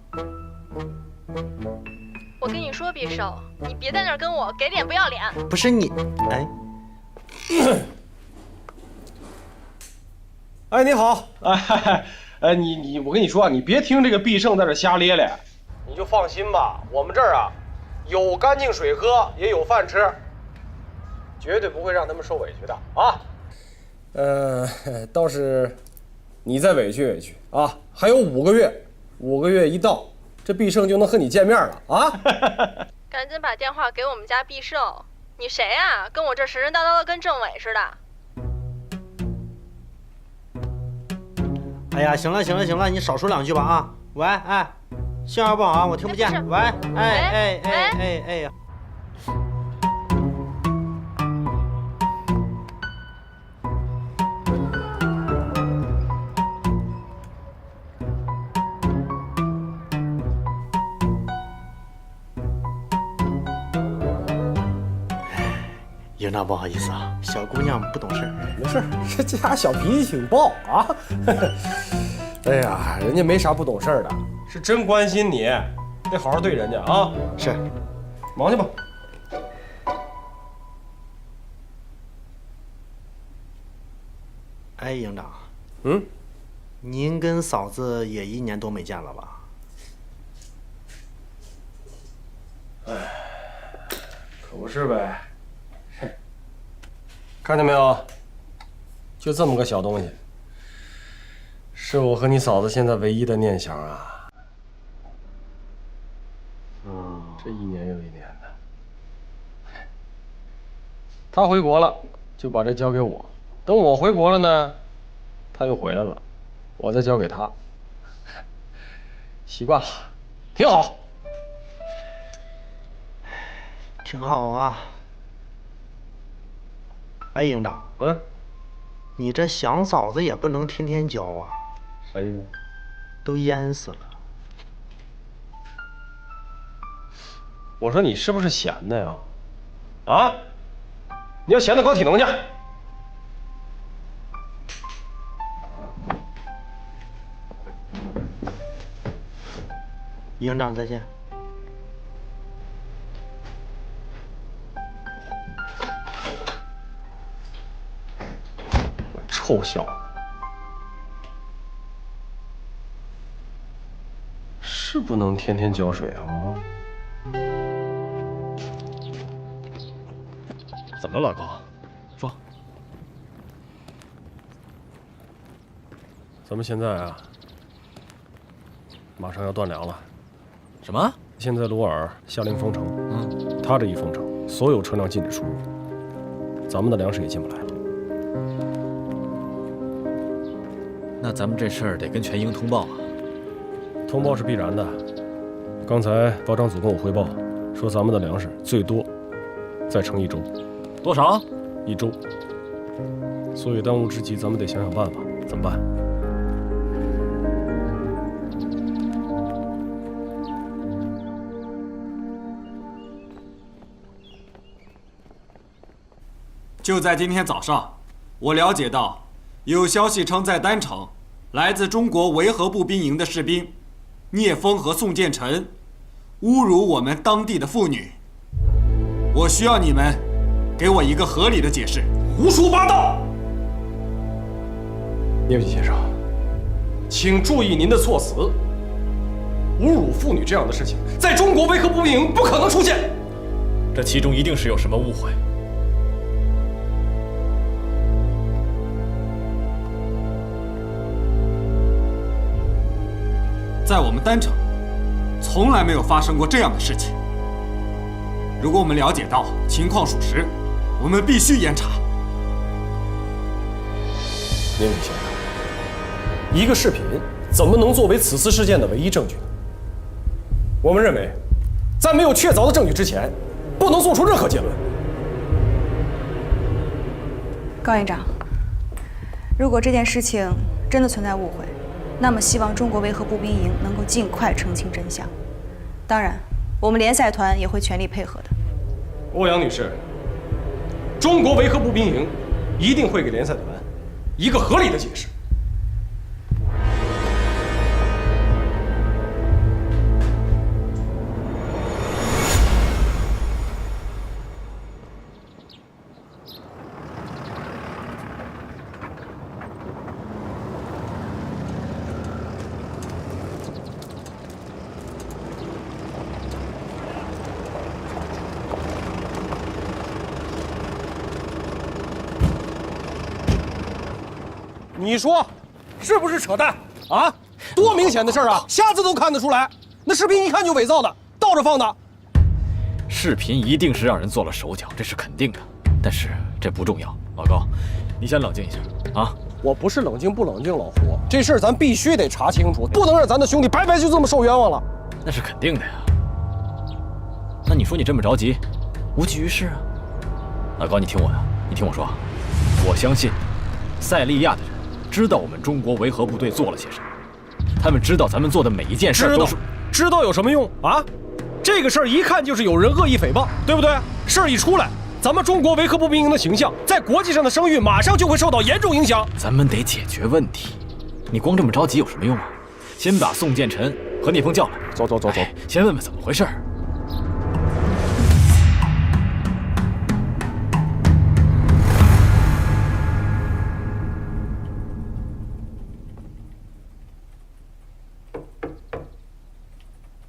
我跟你说，匕首，你别在那儿跟我给脸不要脸。不是你，哎，哎，你好，哎，我跟你说啊，你别听这个必胜在这瞎咧咧，你就放心吧，我们这儿啊，有干净水喝，也有饭吃，绝对不会让他们受委屈的啊。倒是你再委屈委屈啊，还有5个月，5个月一到，这必胜就能和你见面了啊！赶紧把电话给我们家必胜，你谁呀？跟我这神神叨叨的跟政委似的。哎呀，行了行了行了，你少说2句吧啊！喂，哎，信号不好啊，我听不见。喂，哎呀！营长，不好意思啊，小姑娘不懂事。没事，这家小脾气挺暴啊。哎呀，人家没啥不懂事的，是真关心你，得好好对人家啊。是，忙去吧。哎，营长，您跟嫂子也1年多没见了吧？哎，可不是呗。看见没有？就这么个小东西，是我和你嫂子现在唯一的念想啊。这1年又1年的。他回国了，就把这交给我。等我回国了呢，他又回来了，我再交给他。习惯了，挺好。挺好啊。哎，营长，你这想嫂子也不能天天教啊。哎呦，都淹死了。我说你是不是闲的呀？啊？你要闲的搞体能去。营长再见。臭小子，是不不能天天浇水啊！怎么了，老高？说。咱们现在啊，马上要断粮了。什么？现在鲁尔下令封城，他这一封城，所有车辆禁止出入，咱们的粮食也进不来了。那咱们这事儿得跟全营通报啊。通报是必然的。刚才包长组跟我汇报说，咱们的粮食最多再撑1周。多少？1周。所以当务之急，咱们得想想办法，怎么办？就在今天早上，我了解到，有消息称在丹城，来自中国维和步兵营的士兵聂风和宋建成侮辱我们当地的妇女。我需要你们给我一个合理的解释。胡说八道！聂伟先生，请注意您的措辞。侮辱妇女这样的事情，在中国维和步兵营不可能出现。这其中一定是有什么误会。在我们丹城，从来没有发生过这样的事情。如果我们了解到情况属实，我们必须严查。聂伟先生，一个视频怎么能作为此次事件的唯一证据呢？我们认为，在没有确凿的证据之前，不能做出任何结论。高营长，如果这件事情真的存在误会，那么希望中国维和步兵营能够尽快澄清真相。当然，我们联赛团也会全力配合的。欧阳女士，中国维和步兵营一定会给联赛团一个合理的解释。你说，是不是扯淡啊？多明显的事儿啊，瞎子都看得出来。那视频一看就伪造的，倒着放的。视频一定是让人做了手脚，这是肯定的。但是这不重要，老高，你先冷静一下啊！我不是冷静不冷静，老胡，这事儿咱必须得查清楚，不能让咱的兄弟白白就这么受冤枉了。那是肯定的呀。那你说你这么着急，无济于事啊。老高，你听我的，你听我说，我相信塞利亚的人知道我们中国维和部队做了些什么，他们知道咱们做的每一件事都是知道有什么用啊？这个事儿一看就是有人恶意诽谤，对不对？事儿一出来，咱们中国维和步兵营的形象在国际上的声誉马上就会受到严重影响。咱们得解决问题，你光这么着急有什么用啊？先把宋建成和聂风叫来，走，先问问怎么回事。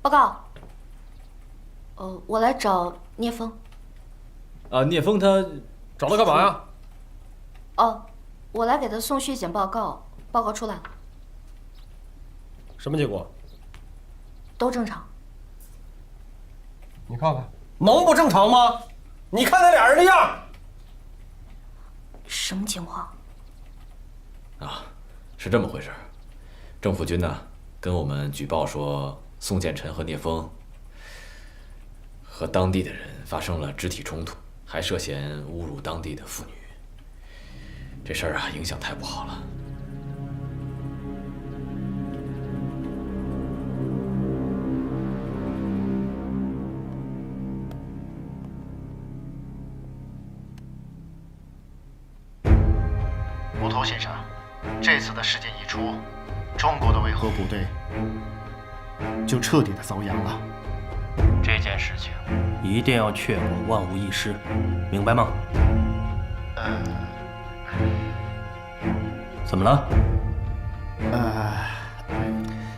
报告。我来找聂风。聂风他找他干嘛呀？我来给他送血检报告，报告出来了。什么结果？都正常。你看看，能不正常吗？你看那俩人的样。什么情况？是这么回事。政府军呢，跟我们举报说，宋建成和聂风和当地的人发生了肢体冲突，还涉嫌侮辱当地的妇女。这事儿影响太不好了。捕头先生，这次的事件一出，中国的维和部队就彻底的遭殃了。这件事情一定要确保万无一失，明白吗？怎么了？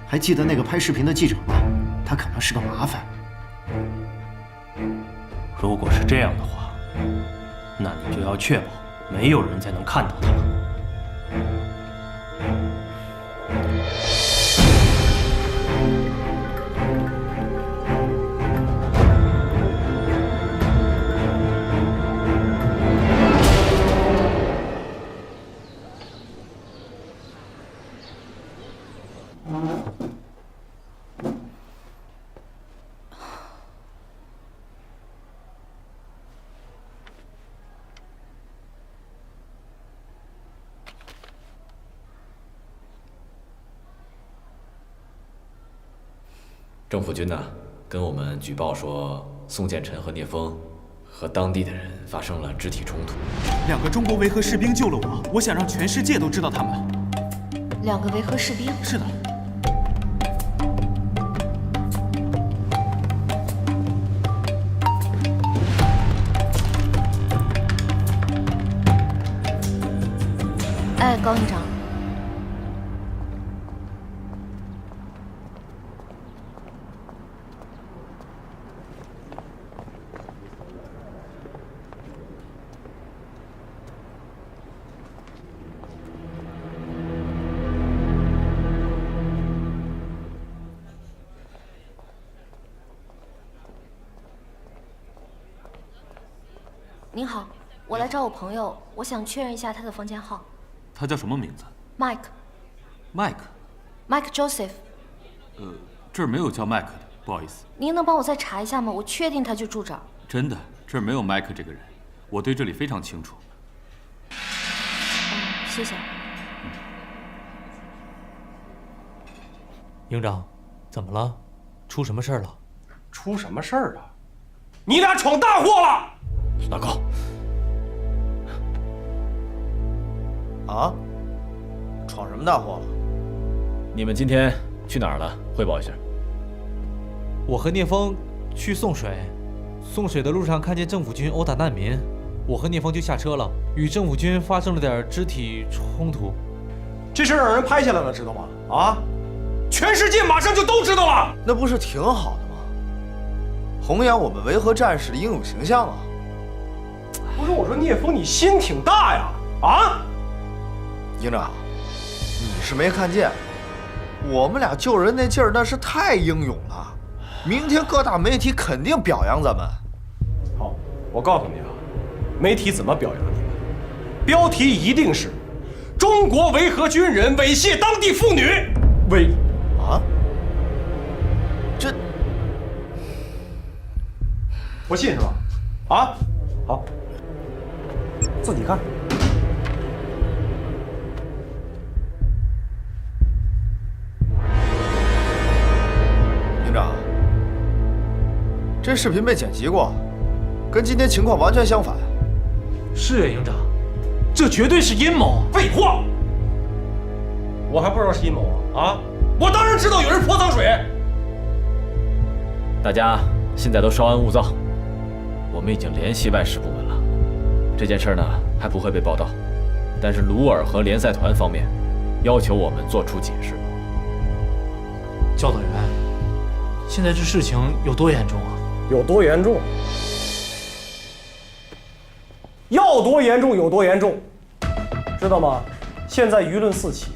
还记得那个拍视频的记者吗？他可能是个麻烦。如果是这样的话，那你就要确保没有人再能看到他。政府军呢，跟我们举报说，宋建臣和聂风和当地的人发生了肢体冲突。2个中国维和士兵救了我，我想让全世界都知道他们。2个维和士兵？是的。哎，高营长。您好，我来找我朋友，我想确认一下他的房间号。他叫什么名字 ？Mike。Mike Joseph。这儿没有叫麦克的，不好意思。您能帮我再查一下吗？我确定他就住这儿。真的，这儿没有麦克这个人，我对这里非常清楚。谢谢。营长，怎么了？出什么事儿了？出什么事儿了？你俩闯大祸了！大高。啊？闯什么大祸了？你们今天去哪儿了？汇报一下。我和聂风去送水，送水的路上看见政府军殴打难民，我和聂风就下车了，与政府军发生了点肢体冲突。这事让人拍下来了，知道吗？啊！全世界马上就都知道了。那不是挺好的吗？弘扬我们维和战士的英勇形象啊！不是，我说聂风，你心挺大呀！啊！营长，你是没看见，我们俩救人那劲儿那是太英勇了。明天各大媒体肯定表扬咱们。好，我告诉你啊，媒体怎么表扬你们？标题一定是“中国维和军人猥亵当地妇女”。啊？这不信是吧？啊？好，自己看。营长，这视频被剪辑过，跟今天情况完全相反。是啊，营长，这绝对是阴谋。废话，我还不知道是阴谋啊！我当然知道有人泼脏水。大家现在都稍安勿躁，我们已经联系外事部门了。这件事呢还不会被报道，但是鲁尔和联赛团方面要求我们做出解释。教导员，现在这事情有多严重啊？有多严重？要多严重有多严重，知道吗？现在舆论四起，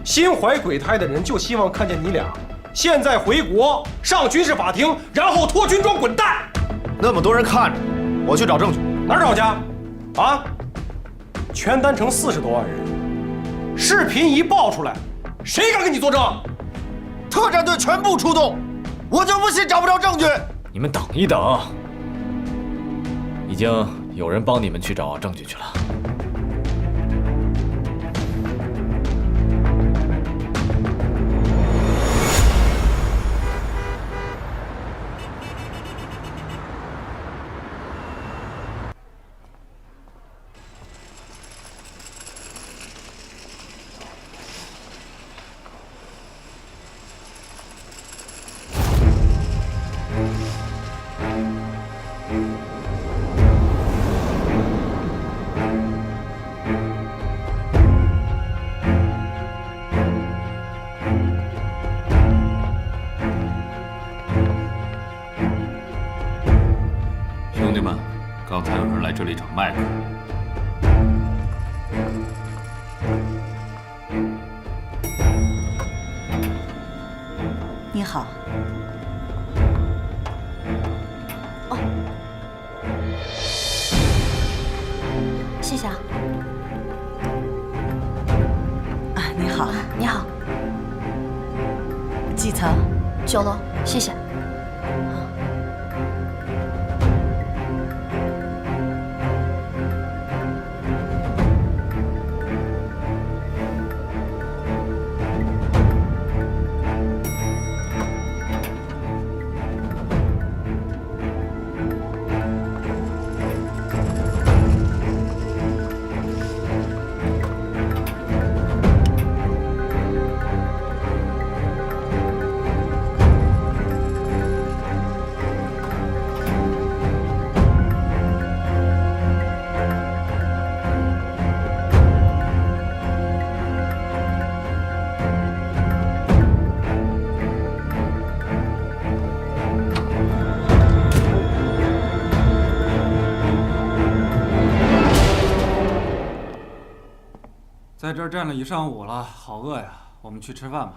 心怀鬼胎的人就希望看见你俩现在回国上军事法庭，然后脱军装滚蛋。那么多人看着，我去找证据。哪儿找去？啊？全单城40多万人，视频一爆出来，谁敢跟你作证？特战队全部出动，我就不信找不着证据。你们等一等，已经有人帮你们去找证据去了。刚才有人来这里找麦克。你好。哦，谢谢啊。啊，你好。你好。几层？9楼，谢谢。在这儿站了一上午了，好饿呀！我们去吃饭吧。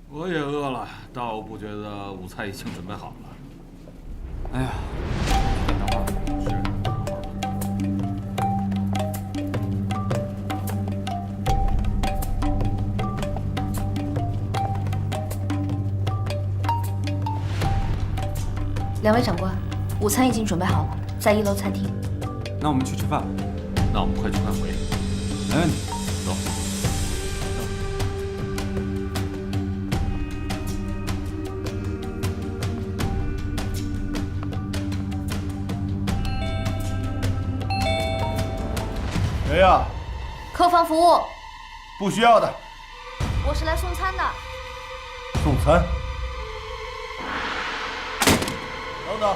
我也饿了，但我不觉得午餐已经准备好了。哎呀，等会儿。2位长官，午餐已经准备好了，在1楼餐厅。那我们去吃饭吧。那我们快去快回。没问题，走。谁呀？客房服务。不需要的。我是来送餐的。送餐。等等。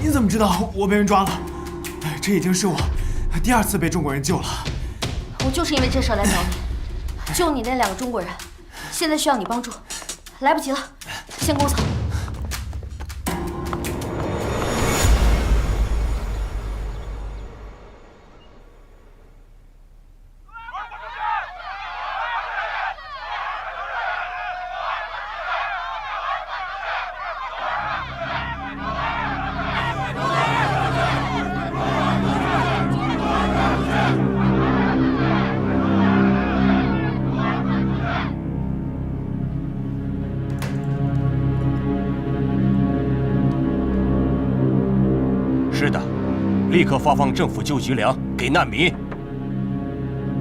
你怎么知道我被人抓了？这已经是我第2次被中国人救了。我就是因为这事来找你，救你那2个中国人，现在需要你帮助，来不及了，先跟我走。是的，立刻发放政府救急粮给难民。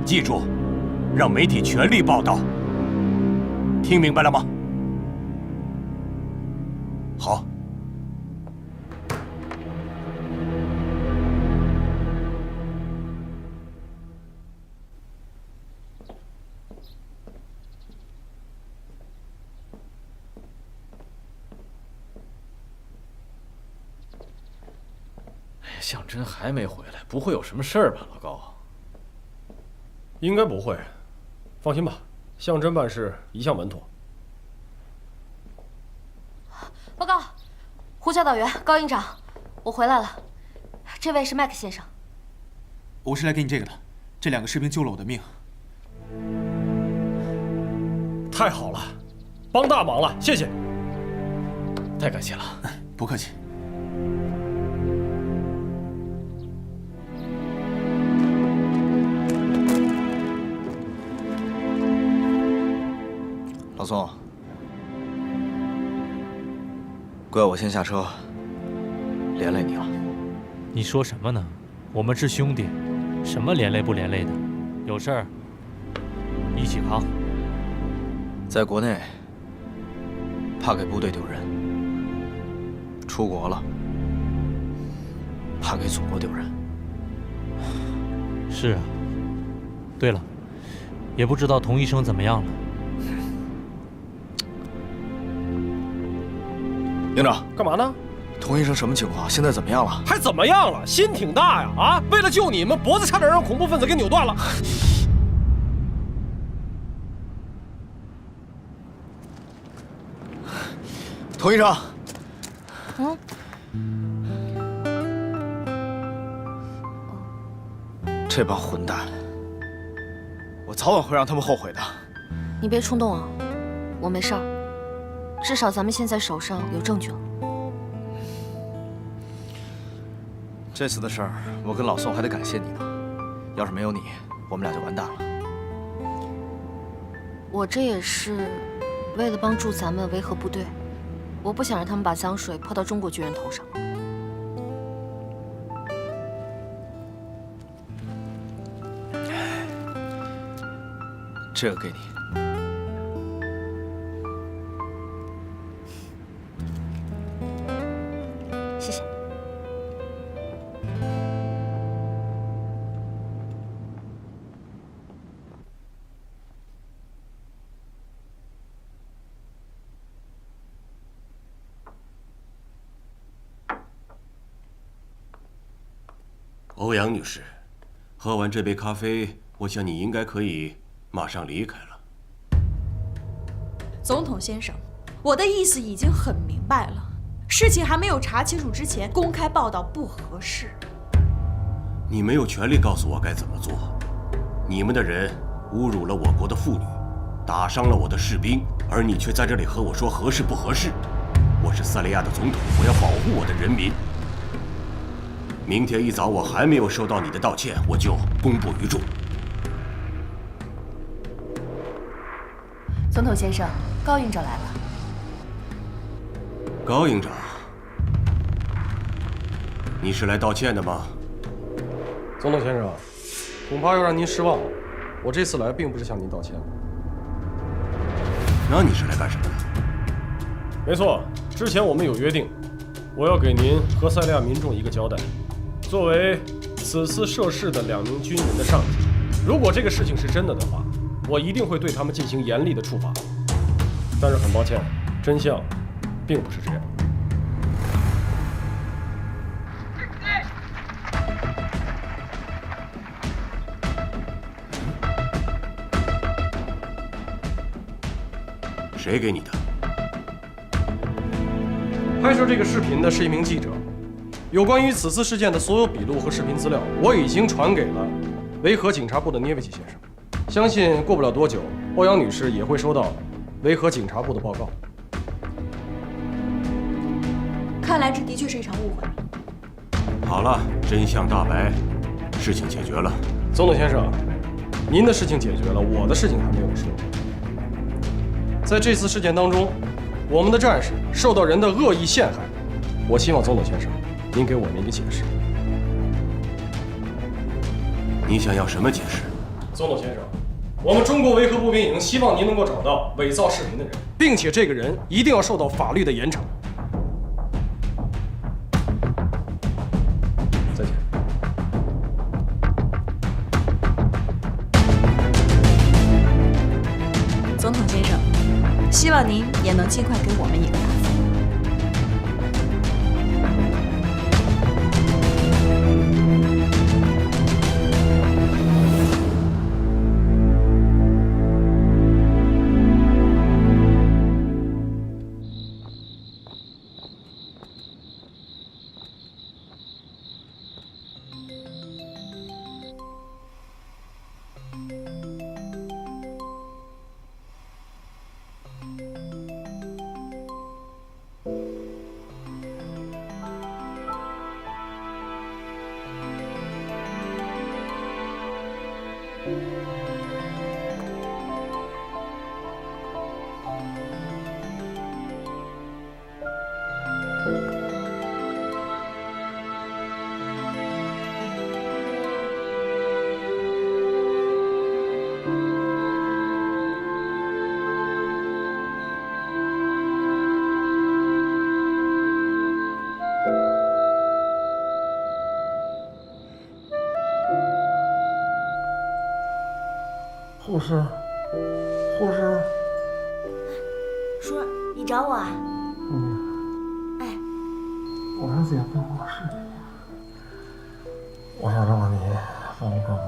记住，让媒体全力报道。听明白了吗？好。向真还没回来，不会有什么事儿吧，老高？应该不会，放心吧，向真办事一向稳妥。报告，呼叫导员高营长，我回来了。这位是麦克先生。我是来给你这个的，这2个士兵救了我的命。太好了，帮大忙了，谢谢。太感谢了。不客气。老宋，怪我先下车，连累你了。你说什么呢？我们是兄弟，什么连累不连累的？有事儿一起扛。在国内怕给部队丢人，出国了怕给祖国丢人。是啊。对了，也不知道童医生怎么样了。营长，干嘛呢？童医生什么情况？现在怎么样了？还怎么样了？心挺大呀！啊，为了救你们，脖子差点让恐怖分子给扭断了。童医生，这帮混蛋，我早晚会让他们后悔的。你别冲动啊，我没事儿，至少咱们现在手上有证据了。这次的事儿，我跟老宋还得感谢你呢。要是没有你，我们俩就完蛋了。我这也是为了帮助咱们维和部队，我不想让他们把脏水泼到中国军人头上。这个给你。谢谢。欧阳女士，喝完这杯咖啡，我想你应该可以马上离开了。总统先生，我的意思已经很明白了，事情还没有查清楚之前，公开报道不合适。你没有权利告诉我该怎么做。你们的人侮辱了我国的妇女，打伤了我的士兵，而你却在这里和我说合适不合适。我是塞利亚的总统，我要保护我的人民。明天一早我还没有收到你的道歉，我就公布于众。总统先生，高营长来了。高营长，你是来道歉的吗？总统先生，恐怕要让您失望了。我这次来并不是向您道歉。那你是来干什么的？没错，之前我们有约定，我要给您和塞利亚民众一个交代。作为此次涉事的2名军人的上级，如果这个事情是真的的话，我一定会对他们进行严厉的处罚。但是很抱歉，真相并不是这样。谁给你的？拍摄这个视频的是一名记者。有关于此次事件的所有笔录和视频资料，我已经传给了维和警察部的涅维奇先生。相信过不了多久，欧阳女士也会收到维和警察部的报告。看来这的确是一场误会。好了，真相大白，事情解决了。总统先生，您的事情解决了，我的事情还没有说。在这次事件当中，我们的战士受到人的恶意陷害，我希望总统先生，您给我们一个解释。你想要什么解释？总统先生，我们中国维和步兵营希望您能够找到伪造视频的人，并且这个人一定要受到法律的严惩。再见。总统先生，希望您也能尽快给我们一个答复。护士，护士，叔，你找我啊？哎，我儿子也办公室里，我想让你帮我个忙，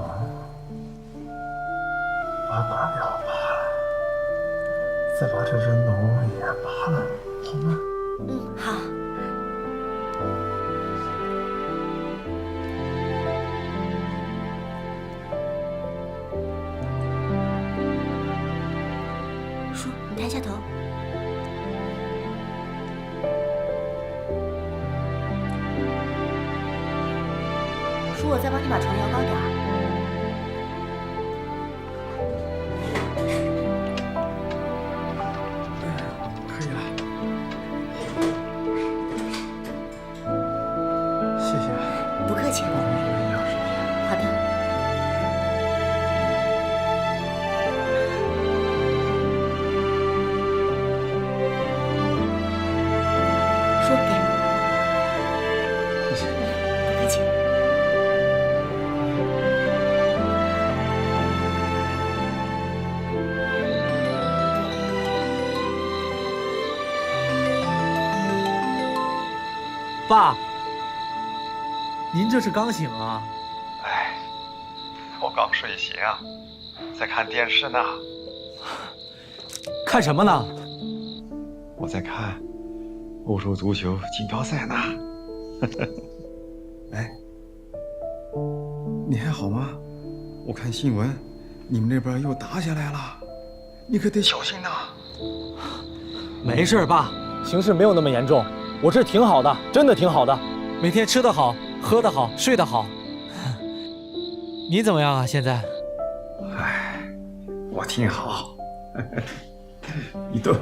把管苗拔了，再把这只脓也拔了，好吗？好。叔，你抬下头。叔，我再帮你把床摇高点儿。可以了，谢谢。不客气。好的。叔，给。谢谢。不客气。爸，您这是刚醒啊？哎，我刚睡醒，在看电视呢。看什么呢？我在看欧洲足球锦标赛呢。哎，你还好吗？我看新闻，你们那边又打起来了，你可得小心呐。没事，爸，形势没有那么严重，我这挺好的，真的挺好的，每天吃得好，喝得好，睡得好。你怎么样啊？现在？哎，我挺好，一顿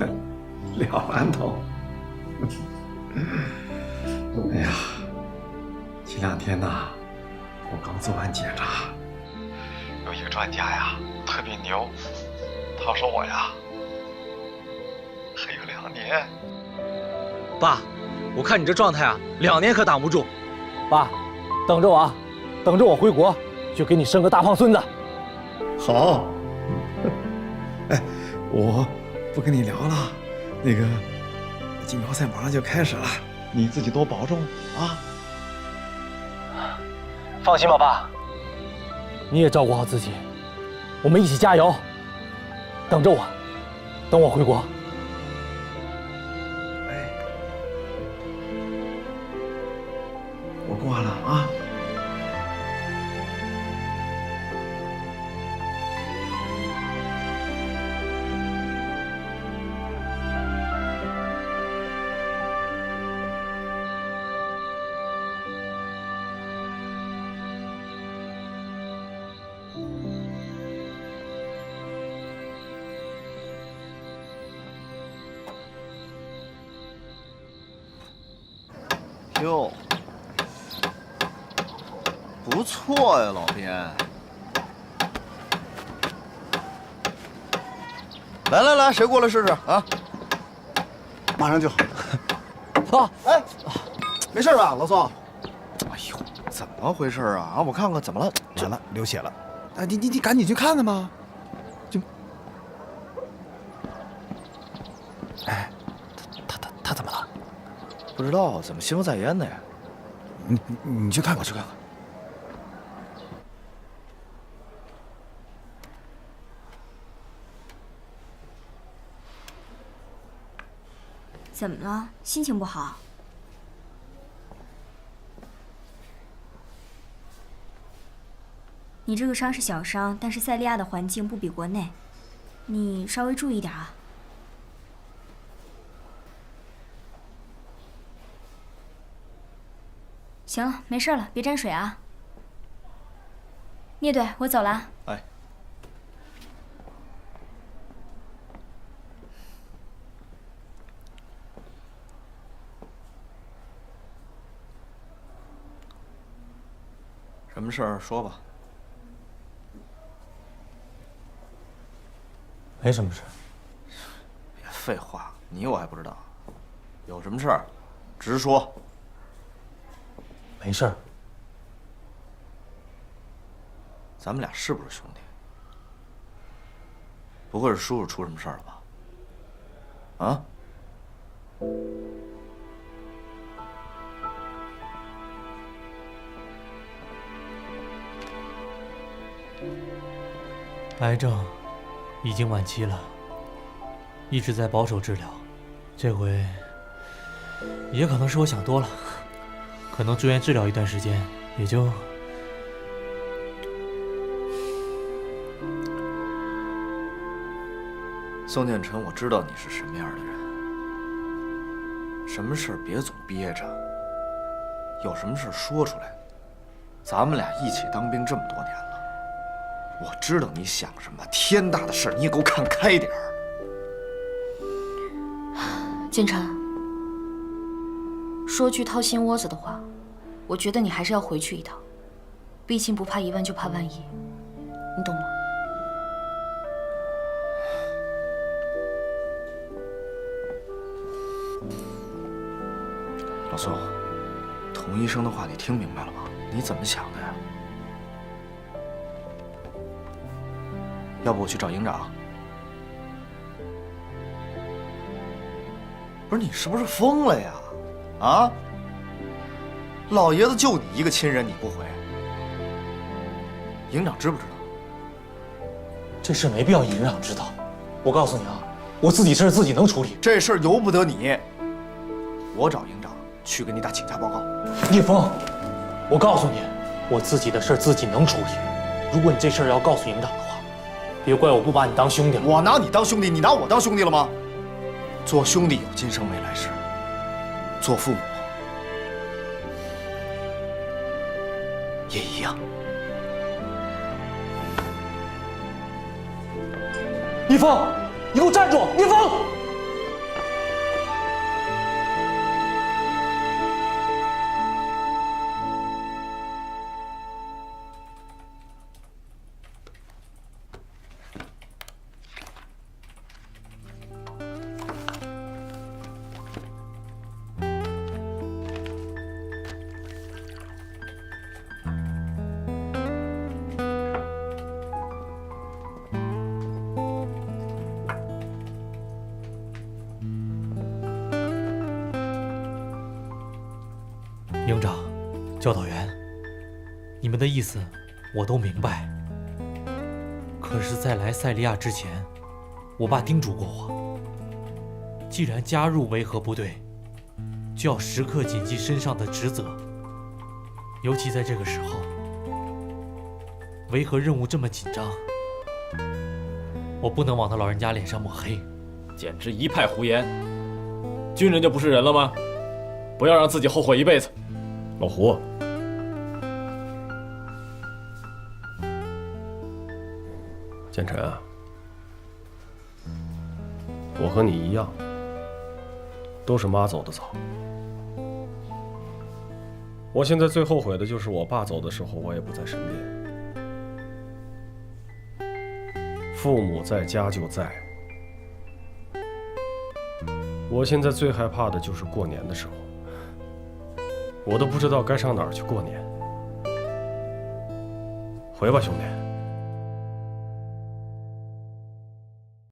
2馒头。哎呀，前2天呐，我刚做完检查，有一个专家呀，特别牛，他说我呀，还有2年。爸，我看你这状态啊，2年可挡不住。爸，等着我啊，等着我回国，就给你生个大胖孙子。好。哎，我不跟你聊了，那个锦标赛马上就开始了，你自己多保重啊。放心吧，爸，你也照顾好自己，我们一起加油。等着我，等我回国。我挂了啊。哟，不错呀，老编。来，谁过来试试啊？马上就好。啊，哎，没事吧，老宋？哎呦，怎么回事啊？啊，我看看怎么了？完了，流血了。哎，你赶紧去看看吧。哎，他怎么了？不知道，怎么心不在焉的呀？你去看看，我去看看。怎么了？心情不好？你这个伤是小伤，但是塞利亚的环境不比国内，你稍微注意点啊。行了，没事了，别沾水啊。聂队，我走了。哎。什么事儿说吧。没什么事。别废话，你我还不知道。有什么事儿，直说。没事儿。咱们俩是不是兄弟？不会是叔叔出什么事儿了吧？啊？癌症已经晚期了，一直在保守治疗。这回也可能是我想多了，可能住院治疗一段时间，也就……宋建成，我知道你是什么样的人。什么事儿别总憋着，有什么事儿说出来。咱们俩一起当兵这么多年了，我知道你想什么。天大的事儿你也给我看开点儿。建成，说句掏心窝子的话，我觉得你还是要回去一趟。毕竟不怕一万就怕万一，你懂吗？老宋，童医生的话你听明白了吗？你怎么想的呀？要不我去找营长？不是你是不是疯了呀？啊！老爷子就你一个亲人，你不回，营长知不知道？这事没必要营长知道。我告诉你啊，我自己事自己能处理。这事儿由不得你。我找营长去给你打请假报告。聂风，我告诉你，我自己的事自己能处理。如果你这事儿要告诉营长的话，别怪我不把你当兄弟了。我拿你当兄弟，你拿我当兄弟了吗？做兄弟有今生没来世，做父母也一样。聂风，你给我站住！聂风！营长，教导员，你们的意思我都明白。可是，在来塞利亚之前，我爸叮嘱过我，既然加入维和部队，就要时刻谨记身上的职责。尤其在这个时候，维和任务这么紧张，我不能往他老人家脸上抹黑。简直一派胡言！军人就不是人了吗？不要让自己后悔一辈子。老胡，建成啊，我和你一样，都是妈走得早。我现在最后悔的就是我爸走的时候，我也不在身边。父母在家就在。我现在最害怕的就是过年的时候。我都不知道该上哪儿去过年。回吧，兄弟。